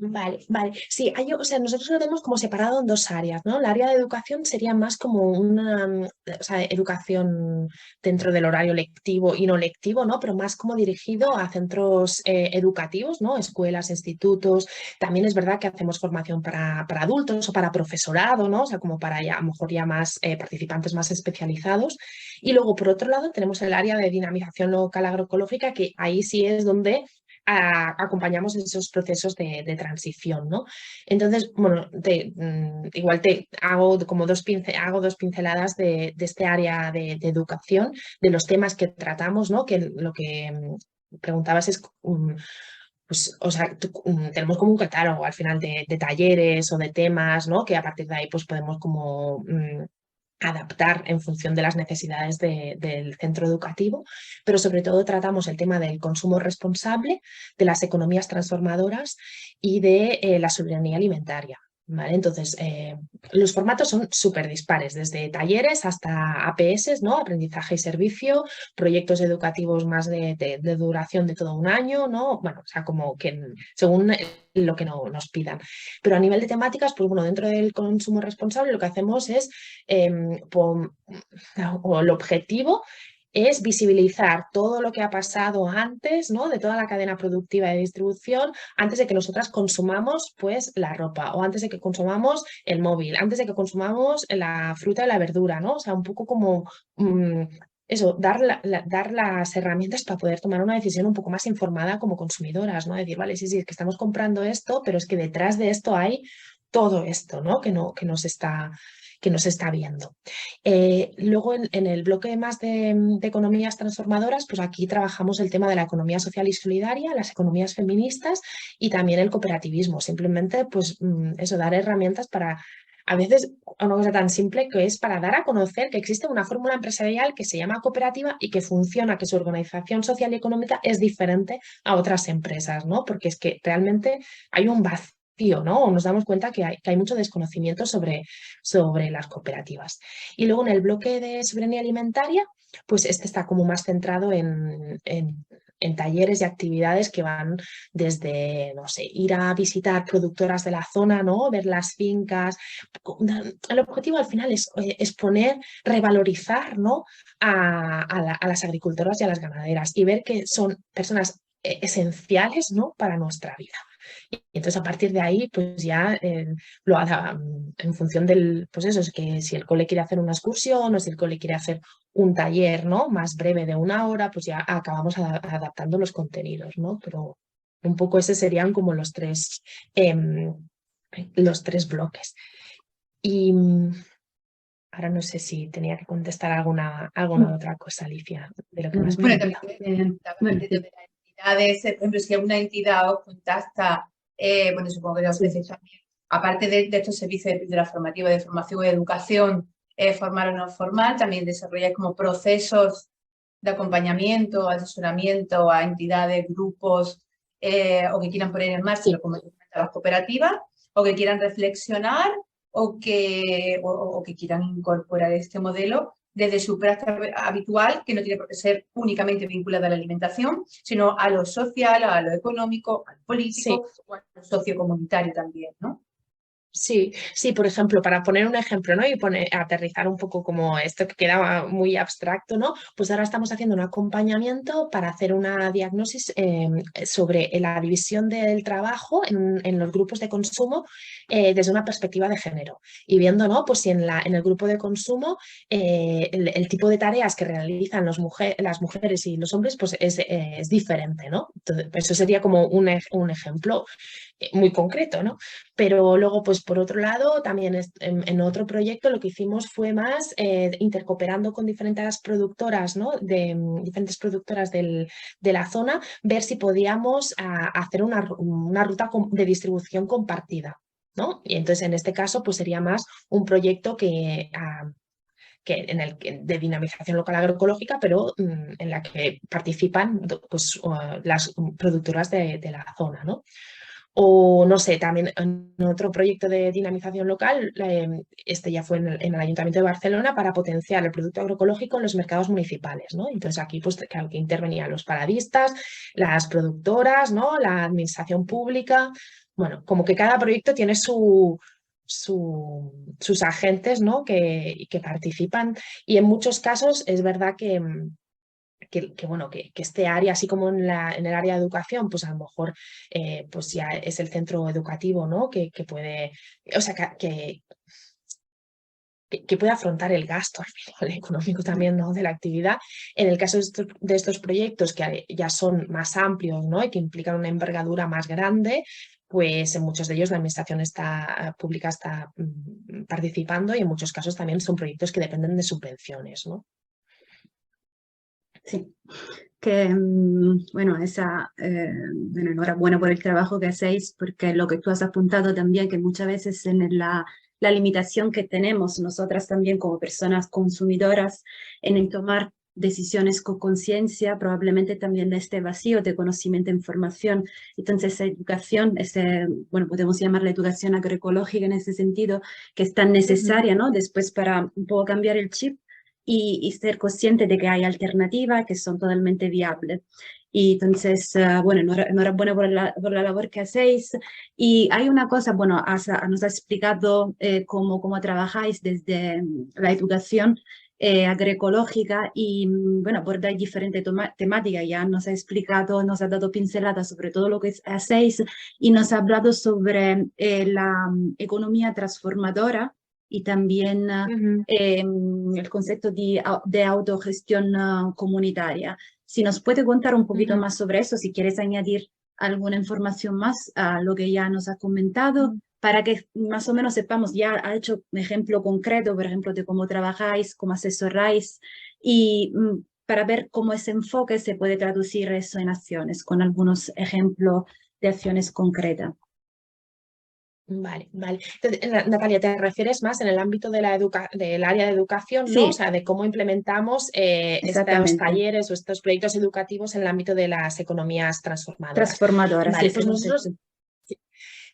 Speaker 2: Vale, vale. Sí, o sea, nosotros lo tenemos como separado en dos áreas, ¿no? La área de educación sería más como una, o sea, educación dentro del horario lectivo y no lectivo, ¿no? Pero más como dirigido a centros educativos, ¿no? Escuelas, institutos. También es verdad que hacemos formación para adultos o para profesorado, ¿no? O sea, como para ya, a lo mejor ya más participantes más especializados. Y luego, por otro lado, tenemos el área de dinamización local agroecológica, que ahí sí es donde acompañamos esos procesos de transición, ¿no? Entonces, bueno, igual te hago como dos pinceladas de este área de educación, de los temas que tratamos, ¿no? Que lo que preguntabas es pues, o sea, tenemos como un catálogo al final de talleres o de temas, ¿no? Que a partir de ahí pues podemos como adaptar en función de las necesidades del centro educativo, pero sobre todo tratamos el tema del consumo responsable, de las economías transformadoras y de la soberanía alimentaria. ¿Vale? Entonces, los formatos son súper dispares, desde talleres hasta APS, ¿no? Aprendizaje y servicio, proyectos educativos más de duración de todo un año, ¿no? Bueno, o sea, como que según lo que nos pidan. Pero a nivel de temáticas, pues bueno, dentro del consumo responsable lo que hacemos es, o el objetivo es visibilizar todo lo que ha pasado antes, ¿no? De toda la cadena productiva de distribución, antes de que nosotras consumamos pues la ropa, o antes de que consumamos el móvil, antes de que consumamos la fruta y la verdura, ¿no? O sea, un poco como eso, dar las herramientas para poder tomar una decisión un poco más informada como consumidoras, ¿no? Decir, vale, sí, es que estamos comprando esto, pero es que detrás de esto hay todo esto, ¿no? Que nos está viendo. Luego en el bloque más de economías transformadoras, pues aquí trabajamos el tema de la economía social y solidaria, las economías feministas y también el cooperativismo. Simplemente, pues eso, dar herramientas para, a veces, una cosa tan simple que es para dar a conocer que existe una fórmula empresarial que se llama cooperativa y que funciona, que su organización social y económica es diferente a otras empresas, ¿no? Porque es que realmente hay un vacío, ¿no? O nos damos cuenta que hay mucho desconocimiento sobre las cooperativas. Y luego en el bloque de soberanía alimentaria, pues este está como más centrado en talleres y actividades que van desde, no sé, ir a visitar productoras de la zona, ¿no? Ver las fincas. El objetivo al final es exponer, revalorizar, ¿no? a las agricultoras y a las ganaderas y ver que son personas esenciales, ¿no? Para nuestra vida. Y entonces a partir de ahí, pues ya lo haga en función del, pues eso, es que si el cole quiere hacer una excursión o si el cole quiere hacer un taller, ¿no? Más breve de 1 hora, pues ya acabamos adaptando los contenidos, ¿no? Pero un poco ese serían como los tres bloques. Y ahora no sé si tenía que contestar alguna otra cosa, Alicia, de lo que me has
Speaker 3: Bueno,
Speaker 2: preguntado.
Speaker 3: también la parte de las entidades, por ejemplo, si alguna entidad os contacta, bueno, supongo que os ofrecéis también, aparte de estos servicios de píldora formativa, de formación y educación, formal o no formal, también desarrolláis como procesos de acompañamiento, asesoramiento a entidades, grupos, o que quieran poner en marcha, como las cooperativas, o que quieran reflexionar, o que quieran incorporar este modelo desde su práctica habitual, que no tiene por qué ser únicamente vinculada a la alimentación, sino a lo social, a lo económico, a lo político, o a lo sociocomunitario también, ¿no?
Speaker 2: Sí, sí, por ejemplo, para poner un ejemplo, ¿no? Y aterrizar un poco como esto que quedaba muy abstracto, ¿no? Pues ahora estamos haciendo un acompañamiento para hacer una diagnosis sobre la división del trabajo en los grupos de consumo desde una perspectiva de género. Y viendo, ¿no? Pues si en el grupo de consumo el tipo de tareas que realizan las mujeres y los hombres, pues es diferente, ¿no? Entonces, eso sería como un ejemplo muy concreto, ¿no? Pero luego, pues por otro lado, también en otro proyecto lo que hicimos fue más intercooperando con diferentes productoras, ¿no? Diferentes productoras de la zona, ver si podíamos hacer una ruta de distribución compartida, ¿no? Y entonces en este caso, pues sería más un proyecto de dinamización local agroecológica, pero en la que participan pues, las productoras de la zona, ¿no? O no sé, también en otro proyecto de dinamización local, este ya fue en el Ayuntamiento de Barcelona para potenciar el producto agroecológico en los mercados municipales, ¿no? Entonces aquí pues claro, que intervenían los paradistas, las productoras, ¿no? La administración pública. Bueno, como que cada proyecto tiene sus agentes, ¿no? que participan y en muchos casos es verdad que bueno, que este área, así como en el área de educación, pues a lo mejor pues ya es el centro educativo, ¿no? Que puede, o sea, que puede afrontar el gasto al final económico también, ¿no? De la actividad. En el caso de estos proyectos que ya son más amplios, ¿no? Y que implican una envergadura más grande, pues en muchos de ellos la administración pública está participando y en muchos casos también son proyectos que dependen de subvenciones, ¿no?
Speaker 1: Sí, que bueno, bueno, enhorabuena por el trabajo que hacéis, porque lo que tú has apuntado también, que muchas veces en la la limitación que tenemos nosotras también como personas consumidoras en el tomar decisiones con conciencia, probablemente también este vacío de conocimiento e información. Entonces, esa educación, bueno, podemos llamarla educación agroecológica en ese sentido, que es tan necesaria, ¿no? Después para un poco cambiar el chip y ser consciente de que hay alternativas que son totalmente viables. Y entonces, bueno, enhorabuena por la labor que hacéis. Y hay una cosa, bueno, nos ha explicado cómo trabajáis desde la educación agroecológica y, bueno, abordáis diferentes temáticas. Ya nos ha explicado, nos ha dado pinceladas sobre todo lo que hacéis y nos ha hablado sobre la economía transformadora y también el concepto de autogestión comunitaria. Si nos puede contar un poquito más sobre eso, si quieres añadir alguna información más a lo que ya nos ha comentado, para que más o menos sepamos, ya ha hecho un ejemplo concreto, por ejemplo, de cómo trabajáis, cómo asesoráis, y para ver cómo ese enfoque se puede traducir eso en acciones, con algunos ejemplos de acciones concretas.
Speaker 2: Vale, vale. Entonces, Natalia, ¿te refieres más en el ámbito de del área de educación, ¿no?
Speaker 1: Sí.
Speaker 2: O sea, de cómo implementamos estos talleres o estos proyectos educativos en el ámbito de las economías transformadoras?
Speaker 1: Transformadoras,
Speaker 2: Vale,
Speaker 1: sí,
Speaker 2: pues nosotros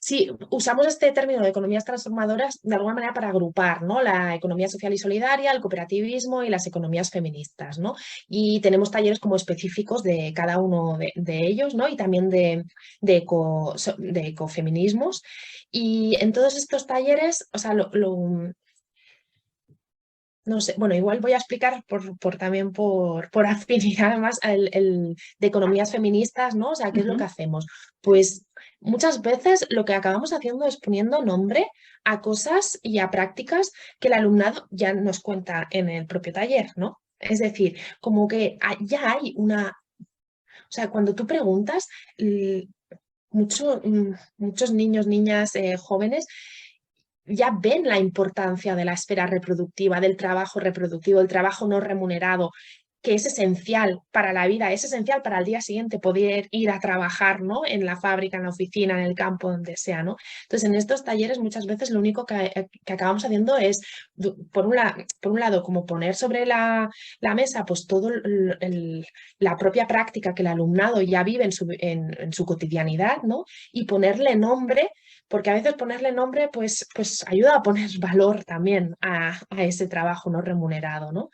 Speaker 2: sí, usamos este término de economías transformadoras de alguna manera para agrupar, ¿no? La economía social y solidaria, el cooperativismo y las economías feministas, ¿no? Y tenemos talleres como específicos de cada uno de ellos, ¿no? Y también de ecofeminismos. Y en todos estos talleres, o sea, no sé, bueno, igual voy a explicar también por afinidad más de economías feministas, ¿no? O sea, ¿qué es lo que hacemos? Pues muchas veces lo que acabamos haciendo es poniendo nombre a cosas y a prácticas que el alumnado ya nos cuenta en el propio taller, ¿no? Es decir, como que ya hay una... O sea, cuando tú preguntas, muchos niños, niñas, jóvenes ya ven la importancia de la esfera reproductiva, del trabajo reproductivo, del trabajo no remunerado, que es esencial para la vida, es esencial para el día siguiente poder ir a trabajar, ¿no? En la fábrica, en la oficina, en el campo, donde sea, ¿no? Entonces, en estos talleres muchas veces lo único que acabamos haciendo es, por un lado, como poner sobre la mesa pues todo la propia práctica que el alumnado ya vive en su cotidianidad, ¿no? Y ponerle nombre, porque a veces ponerle nombre pues ayuda a poner valor también a ese trabajo no remunerado, ¿no?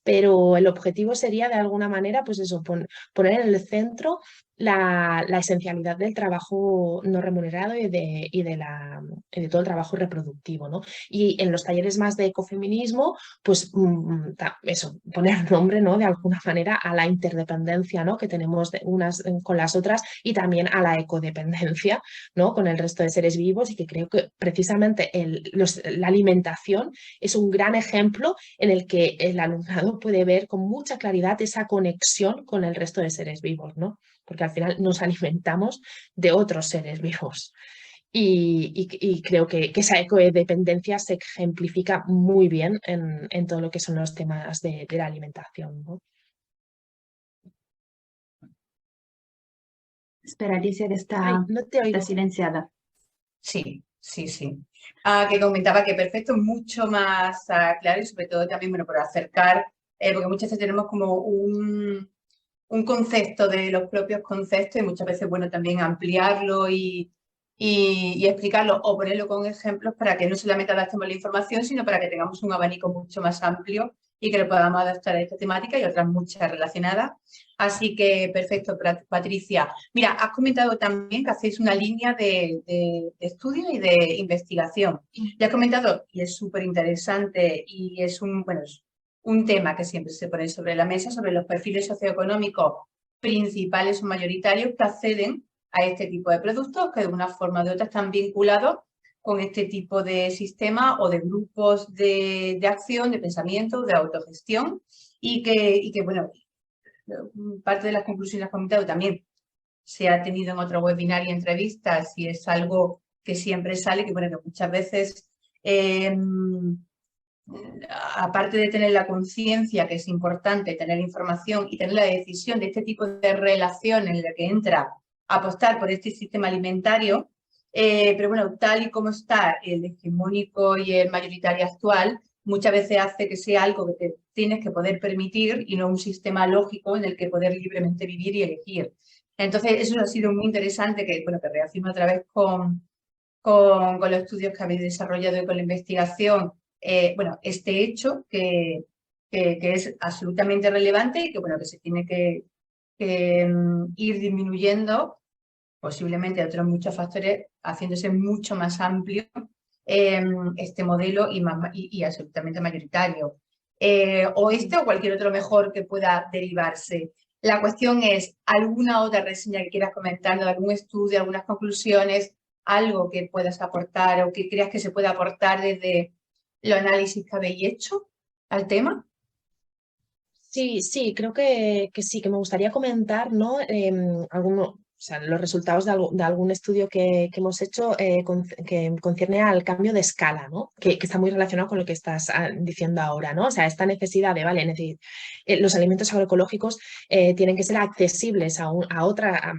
Speaker 2: Pero el objetivo sería de alguna manera pues eso, poner en el centro la esencialidad del trabajo no remunerado y de todo el trabajo reproductivo, ¿no? Y en los talleres más de ecofeminismo, pues eso, poner nombre, ¿no? De alguna manera a la interdependencia, ¿no? Que tenemos unas con las otras y también a la ecodependencia, ¿no? Con el resto de seres vivos, y que creo que precisamente la alimentación es un gran ejemplo en el que el alumnado puede ver con mucha claridad esa conexión con el resto de seres vivos, ¿no? Porque al final nos alimentamos de otros seres vivos. Y creo que esa ecodependencia se ejemplifica muy bien en todo lo que son los temas de la alimentación, ¿no?
Speaker 1: Espera, Alicia, que
Speaker 2: no te oigo.
Speaker 1: está silenciada.
Speaker 3: Sí. Que comentaba que perfecto, mucho más claro y sobre todo también, bueno, por acercar, porque muchas veces tenemos como un concepto de los propios conceptos y muchas veces, bueno, también ampliarlo y explicarlo o ponerlo con ejemplos para que no solamente adaptemos la información, sino para que tengamos un abanico mucho más amplio y que lo podamos adaptar a esta temática y otras muchas relacionadas. Así que perfecto, Patricia. Mira, has comentado también que hacéis una línea de estudio y de investigación. Ya has comentado, y es súper interesante y es un tema que siempre se pone sobre la mesa, sobre los perfiles socioeconómicos principales o mayoritarios que acceden a este tipo de productos, que de una forma o de otra están vinculados con este tipo de sistema o de grupos de acción, de pensamiento, de autogestión, y que, bueno, parte de las conclusiones que has comentado también se ha tenido en otro webinar y entrevistas, y es algo que siempre sale, que, bueno, que muchas veces aparte de tener la conciencia, que es importante tener información y tener la decisión de este tipo de relación en la que entra a apostar por este sistema alimentario, pero bueno, tal y como está el hegemónico y el mayoritario actual, muchas veces hace que sea algo que te tienes que poder permitir y no un sistema lógico en el que poder libremente vivir y elegir. Entonces, eso ha sido muy interesante, que, bueno, que reafirmo otra vez con los estudios que habéis desarrollado y con la investigación, bueno, este hecho que es absolutamente relevante y que, bueno, que se tiene que ir disminuyendo, posiblemente otros muchos factores, haciéndose mucho más amplio este modelo y absolutamente mayoritario. O este o cualquier otro mejor que pueda derivarse. La cuestión es, ¿alguna otra reseña que quieras comentar, algún estudio, algunas conclusiones, algo que puedas aportar o que creas que se pueda aportar desde los análisis que habéis hecho al tema?
Speaker 2: Sí, sí, creo que sí, que me gustaría comentar, ¿no? O sea, los resultados de algún estudio que hemos hecho que concierne al cambio de escala, ¿no? Que está muy relacionado con lo que estás diciendo ahora, ¿no? O sea, esta necesidad de, vale, los alimentos agroecológicos tienen que ser accesibles a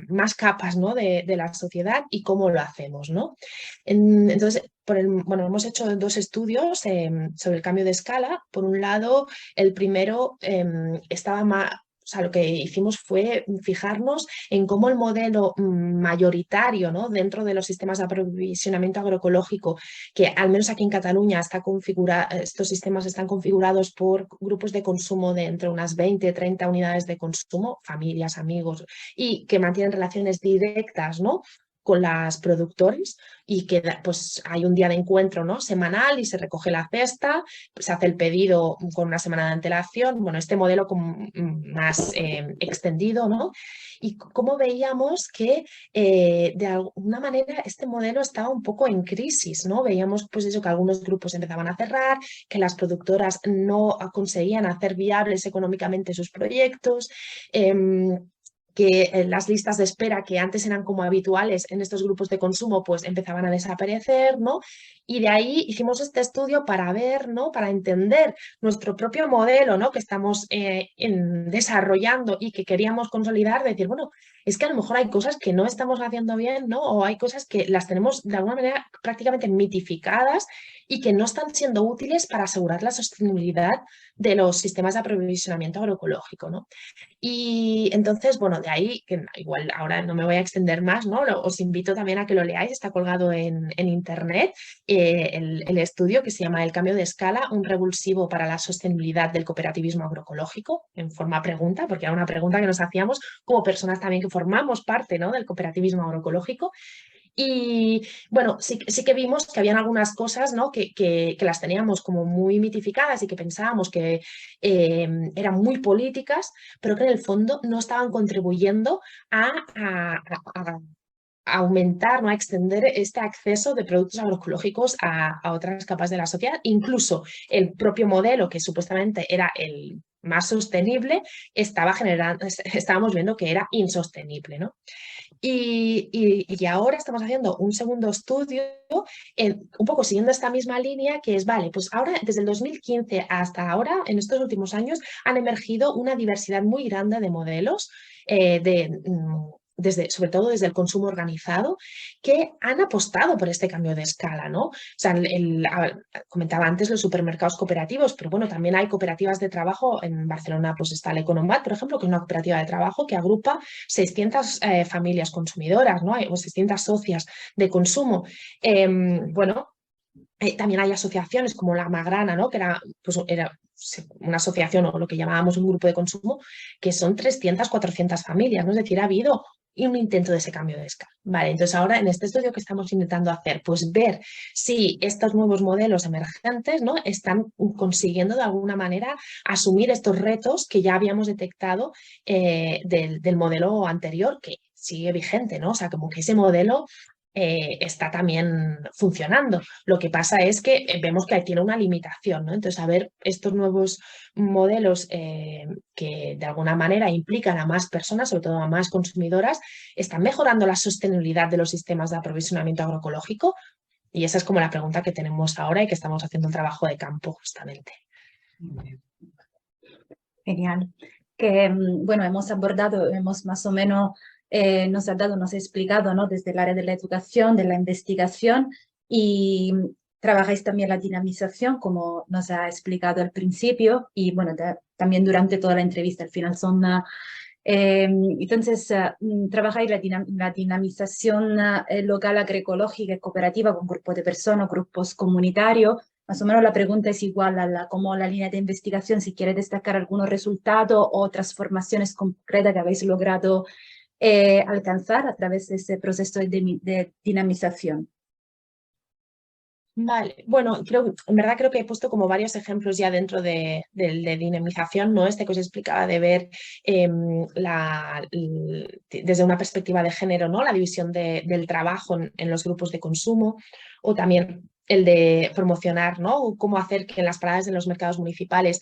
Speaker 2: más capas, ¿no? de la sociedad y cómo lo hacemos, ¿no? Entonces, bueno, hemos hecho dos estudios sobre el cambio de escala. Por un lado, el primero estaba más, o sea, lo que hicimos fue fijarnos en cómo el modelo mayoritario, ¿no? Dentro de los sistemas de aprovisionamiento agroecológico, que al menos aquí en Cataluña estos sistemas están configurados por grupos de consumo de entre unas 20, 30 unidades de consumo, familias, amigos, y que mantienen relaciones directas, ¿no? con las productores y que pues hay un día de encuentro, ¿no? semanal y se recoge la cesta, se hace el pedido con una semana de antelación, bueno, este modelo más extendido, ¿no? Y cómo veíamos que de alguna manera este modelo estaba un poco en crisis, ¿no? Veíamos pues eso, que algunos grupos empezaban a cerrar, que las productoras no conseguían hacer viables económicamente sus proyectos, que las listas de espera que antes eran como habituales en estos grupos de consumo pues empezaban a desaparecer, ¿no? Y de ahí hicimos este estudio para ver, ¿no? Para entender nuestro propio modelo, ¿no? Que estamos desarrollando y que queríamos consolidar, decir, bueno, es que a lo mejor hay cosas que no estamos haciendo bien, ¿no? O hay cosas que las tenemos de alguna manera prácticamente mitificadas y que no están siendo útiles para asegurar la sostenibilidad de los sistemas de aprovisionamiento agroecológico, ¿no? Y entonces, bueno, de ahí, que igual ahora no me voy a extender más, ¿no? Os invito también a que lo leáis, está colgado en internet, el estudio que se llama El cambio de escala, un revulsivo para la sostenibilidad del cooperativismo agroecológico, en forma pregunta, porque era una pregunta que nos hacíamos como personas también que formamos parte, ¿no? del cooperativismo agroecológico. Y bueno, sí que vimos que habían algunas cosas, ¿no? que las teníamos como muy mitificadas y que pensábamos que eran muy políticas, pero que en el fondo no estaban contribuyendo a aumentar, ¿no? a extender este acceso de productos agroecológicos a otras capas de la sociedad. Incluso el propio modelo, que supuestamente era el más sostenible, estábamos viendo que era insostenible, ¿no? Y ahora estamos haciendo un segundo estudio, un poco siguiendo esta misma línea, que es, vale, pues ahora desde el 2015 hasta ahora, en estos últimos años, han emergido una diversidad muy grande de modelos, sobre todo desde el consumo organizado, que han apostado por este cambio de escala, ¿no? O sea, comentaba antes los supermercados cooperativos, pero bueno, también hay cooperativas de trabajo. En Barcelona pues está el Economat, por ejemplo, que es una cooperativa de trabajo que agrupa 600 familias consumidoras, ¿no? O 600 socias de consumo. Bueno, también hay asociaciones como la Magrana, ¿no? que era una asociación o lo que llamábamos un grupo de consumo, que son 300, 400 familias, ¿no? Es decir, ha habido un intento de ese cambio de escala. Vale, entonces ahora en este estudio que estamos intentando hacer, pues ver si estos nuevos modelos emergentes, ¿no? están consiguiendo de alguna manera asumir estos retos que ya habíamos detectado del modelo anterior, que sigue vigente, ¿no? O sea, como que ese modelo está también funcionando. Lo que pasa es que vemos que tiene una limitación, ¿no? Entonces, a ver, estos nuevos modelos que de alguna manera implican a más personas, sobre todo a más consumidoras, ¿están mejorando la sostenibilidad de los sistemas de aprovisionamiento agroecológico? Y esa es como la pregunta que tenemos ahora y que estamos haciendo el trabajo de campo justamente.
Speaker 1: Genial. Que, bueno, hemos más o menos nos ha explicado, ¿no? Desde el área de la educación, de la investigación, y trabajáis también la dinamización, como nos ha explicado al principio, y bueno, también durante toda la entrevista, al final son... entonces, trabajáis la dinamización local agroecológica y cooperativa con grupos de personas, grupos comunitarios. Más o menos la pregunta es igual como la línea de investigación, si quiere destacar algunos resultados o transformaciones concretas que habéis logrado alcanzar a través de ese proceso de dinamización.
Speaker 2: Vale, bueno, en verdad creo que he puesto como varios ejemplos ya dentro de dinamización, ¿no? Este que os explicaba de ver desde una perspectiva de género, ¿no? La división del trabajo en los grupos de consumo, o también el de promocionar, ¿no? Cómo hacer que en las paradas de los mercados municipales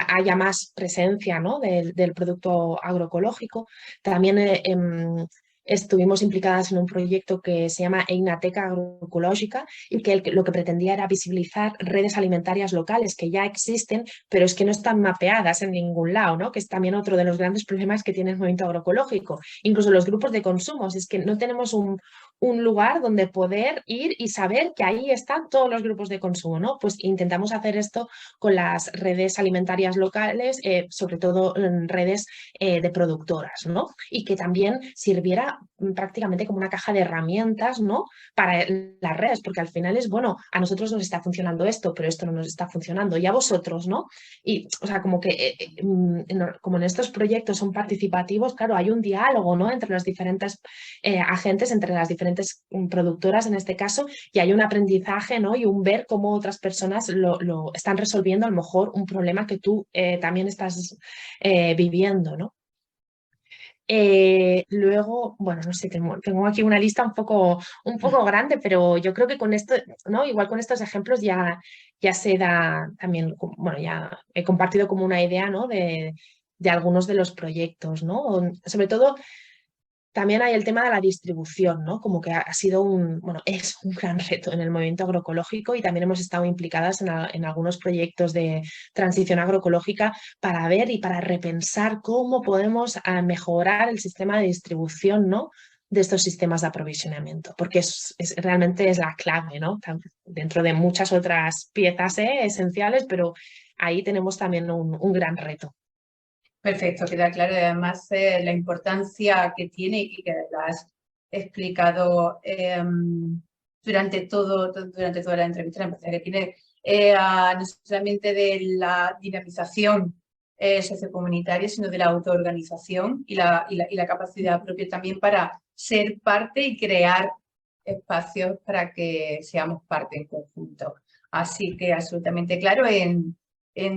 Speaker 2: haya más presencia, ¿no? del producto agroecológico. También estuvimos implicadas en un proyecto que se llama Einateca Agroecológica, y que lo que pretendía era visibilizar redes alimentarias locales que ya existen, pero es que no están mapeadas en ningún lado, ¿no? Que es también otro de los grandes problemas que tiene el movimiento agroecológico. Incluso los grupos de consumo, es que no tenemos un lugar donde poder ir y saber que ahí están todos los grupos de consumo, ¿no? Pues intentamos hacer esto con las redes alimentarias locales, sobre todo en redes de productoras, ¿no? Y que también sirviera prácticamente como una caja de herramientas, ¿no? Para las redes, porque al final es, bueno, a nosotros nos está funcionando esto, pero esto no nos está funcionando, y a vosotros, ¿no? Y, o sea, como que como en estos proyectos son participativos, claro, hay un diálogo, ¿no? Entre los diferentes agentes, entre las diferentes productoras en este caso, y hay un aprendizaje, ¿no? Y un ver cómo otras personas lo están resolviendo, a lo mejor un problema que tú también estás viviendo, ¿no? Luego, bueno, no sé, tengo aquí una lista un poco grande, pero yo creo que con esto, ¿no? Igual con estos ejemplos ya se da también, bueno, ya he compartido como una idea, ¿no? de algunos de los proyectos, ¿no? Sobre todo, también hay el tema de la distribución, ¿no? Como que ha sido es un gran reto en el movimiento agroecológico, y también hemos estado implicadas en algunos proyectos de transición agroecológica para ver y para repensar cómo podemos mejorar el sistema de distribución, ¿no? De estos sistemas de aprovisionamiento, porque realmente es la clave, ¿no? Dentro de muchas otras piezas esenciales, pero ahí tenemos también un gran reto.
Speaker 3: Perfecto, queda claro. Y además la importancia que tiene y que la has explicado durante toda la entrevista, la importancia que tiene no solamente de la dinamización sociocomunitaria, sino de la autoorganización y la capacidad propia también para ser parte y crear espacios para que seamos parte en conjunto. Así que absolutamente claro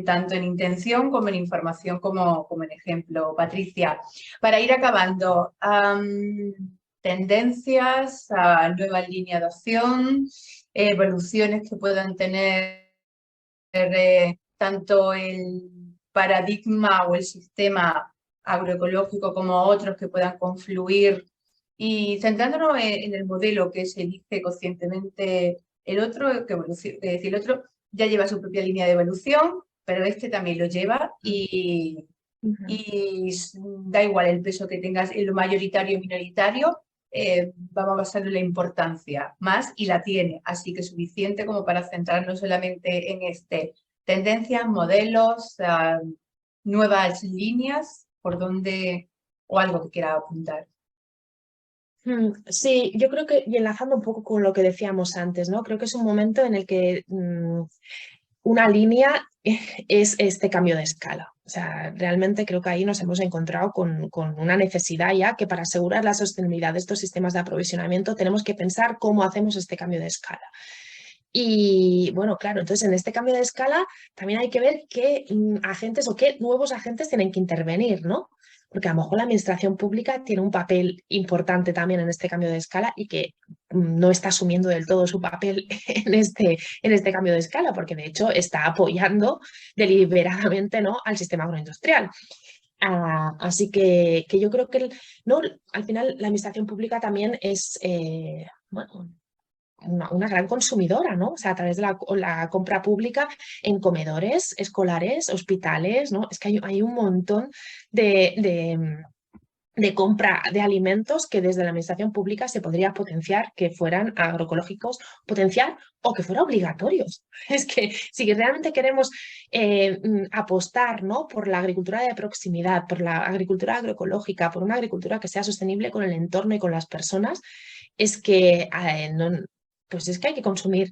Speaker 3: tanto en intención como en información, como en ejemplo. Patricia, para ir acabando, tendencias, nuevas líneas de acción, evoluciones que puedan tener tanto el paradigma o el sistema agroecológico como otros que puedan confluir, y centrándonos en el modelo que se elige conscientemente. El otro, es decir, el otro ya lleva su propia línea de evolución, pero este también lo lleva, y da igual el peso que tengas en lo mayoritario o minoritario, vamos a basar en la importancia más, y la tiene, así que suficiente como para centrarnos solamente en tendencias, modelos, nuevas líneas por donde, o algo que quiera apuntar.
Speaker 2: Sí, yo creo que, y enlazando un poco con lo que decíamos antes, ¿no? Creo que es un momento en el que una línea es este cambio de escala. O sea, realmente creo que ahí nos hemos encontrado con una necesidad ya, que para asegurar la sostenibilidad de estos sistemas de aprovisionamiento tenemos que pensar cómo hacemos este cambio de escala. Y bueno, claro, entonces en este cambio de escala también hay que ver qué agentes o qué nuevos agentes tienen que intervenir, ¿no? Porque a lo mejor la administración pública tiene un papel importante también en este cambio de escala, y que no está asumiendo del todo su papel en este cambio de escala, porque de hecho está apoyando deliberadamente, ¿no?, al sistema agroindustrial. Así que yo creo que ¿no?, al final la administración pública también es bueno, una gran consumidora, ¿no? O sea, a través de la compra pública en comedores escolares, hospitales, ¿no? Es que hay un montón de de compra de alimentos que desde la administración pública se podría potenciar que fueran agroecológicos, potenciar o que fueran obligatorios. Es que si realmente queremos apostar, ¿no?, por la agricultura de proximidad, por la agricultura agroecológica, por una agricultura que sea sostenible con el entorno y con las personas, es que, pues es que hay que consumir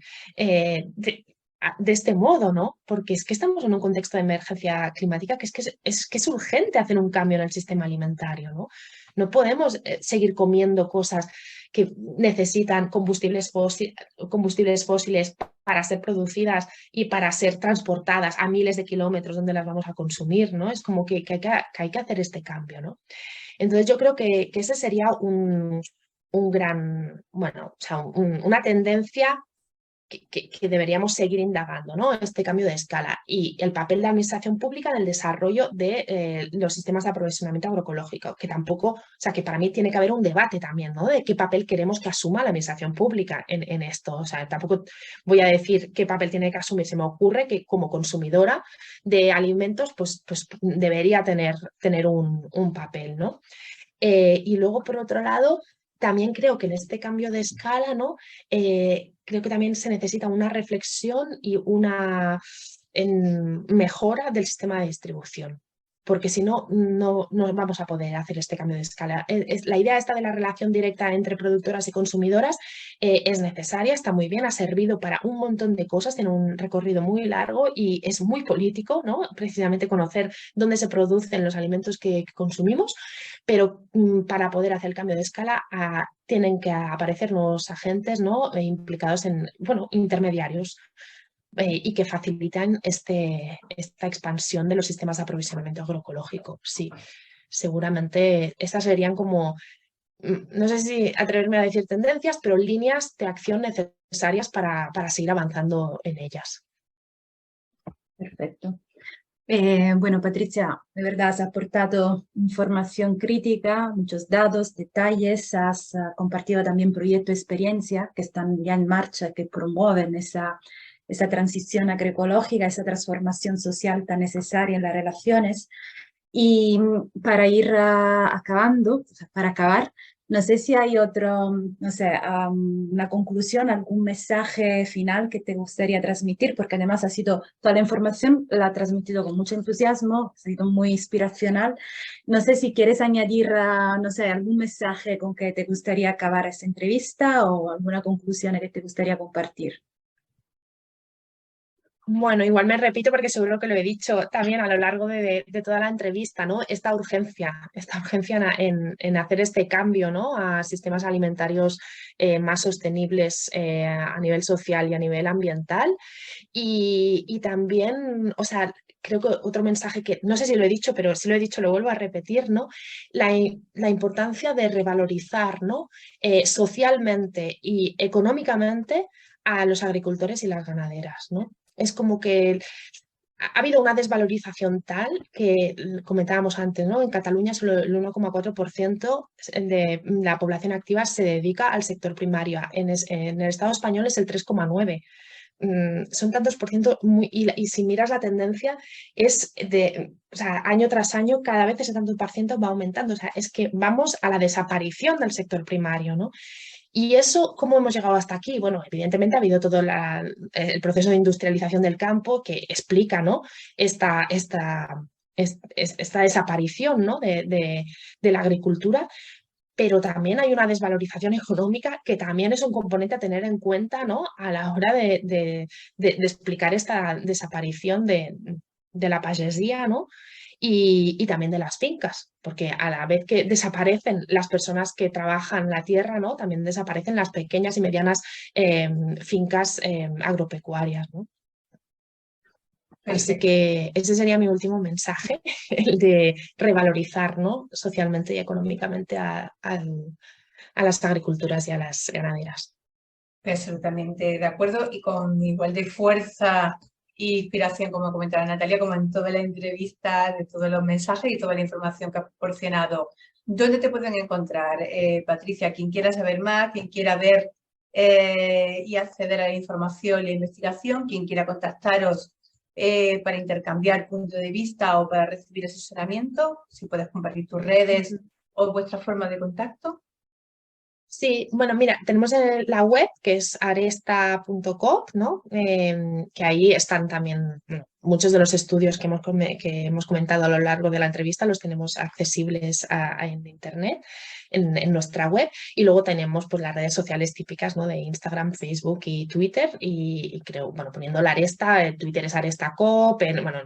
Speaker 2: de este modo, ¿no? Porque es que estamos en un contexto de emergencia climática que es urgente hacer un cambio en el sistema alimentario, ¿no? No podemos seguir comiendo cosas que necesitan combustibles fósiles para ser producidas y para ser transportadas a miles de kilómetros donde las vamos a consumir, ¿no? Es como que hay que hacer este cambio, ¿no? Entonces yo creo que ese sería un gran, bueno, o sea, una tendencia que deberíamos seguir indagando, ¿no? Este cambio de escala y el papel de la administración pública en el desarrollo de los sistemas de aprovisionamiento agroecológico, que tampoco, o sea, que para mí tiene que haber un debate también, ¿no?, de qué papel queremos que asuma la administración pública en esto. O sea, tampoco voy a decir qué papel tiene que asumir. Se me ocurre que como consumidora de alimentos, pues debería tener un papel, ¿no? Y luego, por otro lado, también creo que en este cambio de escala, ¿no?, creo que también se necesita una reflexión y una mejora del sistema de distribución, porque si no, no vamos a poder hacer este cambio de escala. La idea esta de la relación directa entre productoras y consumidoras es necesaria, está muy bien, ha servido para un montón de cosas, tiene un recorrido muy largo y es muy político, ¿no?, precisamente conocer dónde se producen los alimentos que consumimos, pero para poder hacer el cambio de escala tienen que aparecer nuevos agentes, ¿no?, implicados en, bueno, intermediarios y que facilitan esta expansión de los sistemas de aprovisionamiento agroecológico. Sí, seguramente estas serían como, no sé si atreverme a decir tendencias, pero líneas de acción necesarias para seguir avanzando en ellas.
Speaker 1: Perfecto. Bueno, Patricia, de verdad has aportado información crítica, muchos datos, detalles, has compartido también proyectos de experiencia que están ya en marcha, que promueven esa transición agroecológica, esa transformación social tan necesaria en las relaciones. Y para ir acabando, o sea, para acabar, no sé si hay otro, no sé, una conclusión, algún mensaje final que te gustaría transmitir, porque además ha sido, toda la información la ha transmitido con mucho entusiasmo, ha sido muy inspiracional. No sé si quieres añadir, no sé, algún mensaje con que te gustaría acabar esta entrevista o alguna conclusión que te gustaría compartir.
Speaker 2: Bueno, igual me repito porque seguro que lo he dicho también a lo largo de toda la entrevista, ¿no? Esta urgencia en hacer este cambio, ¿no?, a sistemas alimentarios más sostenibles a nivel social y a nivel ambiental. Y también, o sea, creo que otro mensaje que, no sé si lo he dicho, pero si lo he dicho lo vuelvo a repetir, ¿no?, la importancia de revalorizar, ¿no?, socialmente y económicamente a los agricultores y las ganaderas, ¿no? Es como que ha habido una desvalorización tal que comentábamos antes, ¿no? En Cataluña solo el 1,4% de la población activa se dedica al sector primario. En el Estado español es el 3,9%. Son tantos por ciento y si miras la tendencia es o sea, año tras año cada vez ese tanto por ciento va aumentando. O sea, es que vamos a la desaparición del sector primario, ¿no? ¿Y eso cómo hemos llegado hasta aquí? Bueno, evidentemente ha habido todo el proceso de industrialización del campo que explica, ¿no?, esta desaparición, ¿no?, de la agricultura, pero también hay una desvalorización económica que también es un componente a tener en cuenta, ¿no?, a la hora de explicar esta desaparición de la pagesia, ¿no?, y también de las fincas, porque a la vez que desaparecen las personas que trabajan la tierra, ¿no?, también desaparecen las pequeñas y medianas fincas agropecuarias, ¿no? Así que ese sería mi último mensaje, el de revalorizar, ¿no?, socialmente y económicamente a las agriculturas y a las ganaderas.
Speaker 3: Absolutamente de acuerdo y con igual de fuerza e inspiración, como comentaba Natalia, como en toda la entrevista, de todos los mensajes y toda la información que ha proporcionado. ¿Dónde te pueden encontrar, Patricia? Quien quiera saber más, quien quiera ver y acceder a la información y la investigación, quien quiera contactaros para intercambiar punto de vista o para recibir asesoramiento, si puedes compartir tus redes o vuestra forma de contacto?
Speaker 2: Sí, bueno, mira, tenemos la web que es aresta.coop, ¿no? Que ahí están también muchos de los estudios que hemos comentado a lo largo de la entrevista, los tenemos accesibles en Internet, en nuestra web. Y luego tenemos pues, las redes sociales típicas, ¿no? De Instagram, Facebook y Twitter. Y creo, bueno, poniendo la Aresta, Twitter es ArestaCoop, bueno,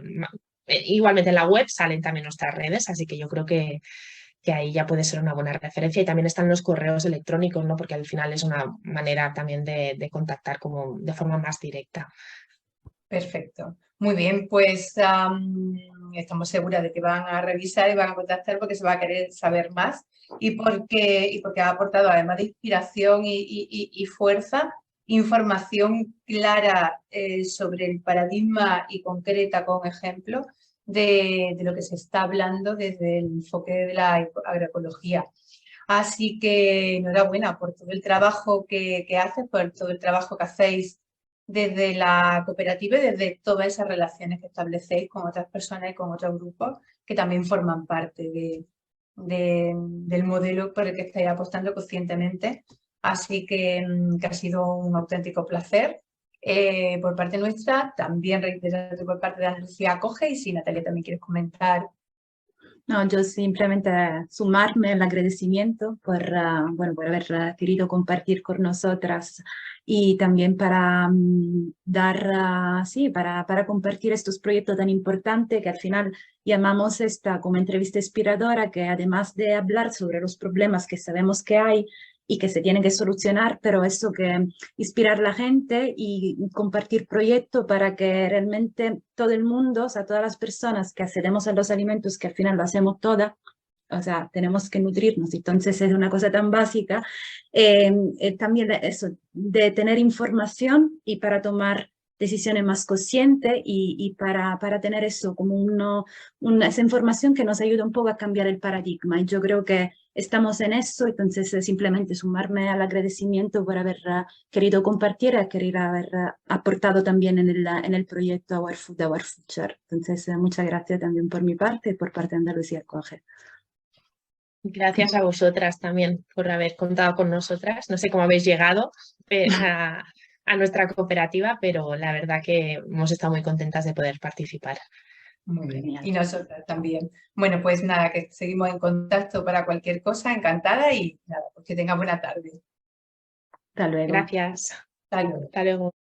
Speaker 2: igualmente en la web salen también nuestras redes, así que yo creo que ahí ya puede ser una buena referencia. Y también están los correos electrónicos, ¿no? Porque al final es una manera también de contactar como de forma más directa.
Speaker 3: Perfecto. Muy bien, pues estamos seguras de que van a revisar y van a contactar porque se va a querer saber más y porque ha aportado, además de inspiración y fuerza, información clara sobre el paradigma y concreta con ejemplos de lo que se está hablando desde el enfoque de la agroecología. Así que enhorabuena por todo el trabajo que haces, por todo el trabajo que hacéis desde la cooperativa y desde todas esas relaciones que establecéis con otras personas y con otros grupos que también forman parte del modelo por el que estáis apostando conscientemente. Así que ha sido un auténtico placer por parte nuestra, también reiterarte por parte de Andalucía Acoge, y si Natalia también quieres comentar.
Speaker 1: No, yo simplemente sumarme al agradecimiento por, bueno, por haber querido compartir con nosotras y también para dar, sí, para compartir estos proyectos tan importantes que al final llamamos esta como entrevista inspiradora, que además de hablar sobre los problemas que sabemos que hay y que se tienen que solucionar, pero eso que inspirar a la gente y compartir proyectos para que realmente todo el mundo, o sea, todas las personas que accedemos a los alimentos, que al final lo hacemos todas, o sea, tenemos que nutrirnos, entonces es una cosa tan básica, también eso, de tener información y para tomar decisiones más conscientes y para tener eso como esa información que nos ayuda un poco a cambiar el paradigma. Y yo creo que estamos en eso, entonces simplemente sumarme al agradecimiento por haber querido compartir y querer haber aportado también en el proyecto Our Food, Our Future. Entonces, muchas gracias también por mi parte y por parte de Andalucía Acoge.
Speaker 2: Gracias a vosotras también por haber contado con nosotras. No sé cómo habéis llegado a nuestra cooperativa, pero la verdad que hemos estado muy contentas de poder participar.
Speaker 3: Muy bien, y nosotras también. Bueno, pues nada, que seguimos en contacto para cualquier cosa, encantada, y nada, pues que tenga buena tarde.
Speaker 1: Hasta luego.
Speaker 2: Gracias.
Speaker 3: Hasta luego.
Speaker 2: Hasta luego.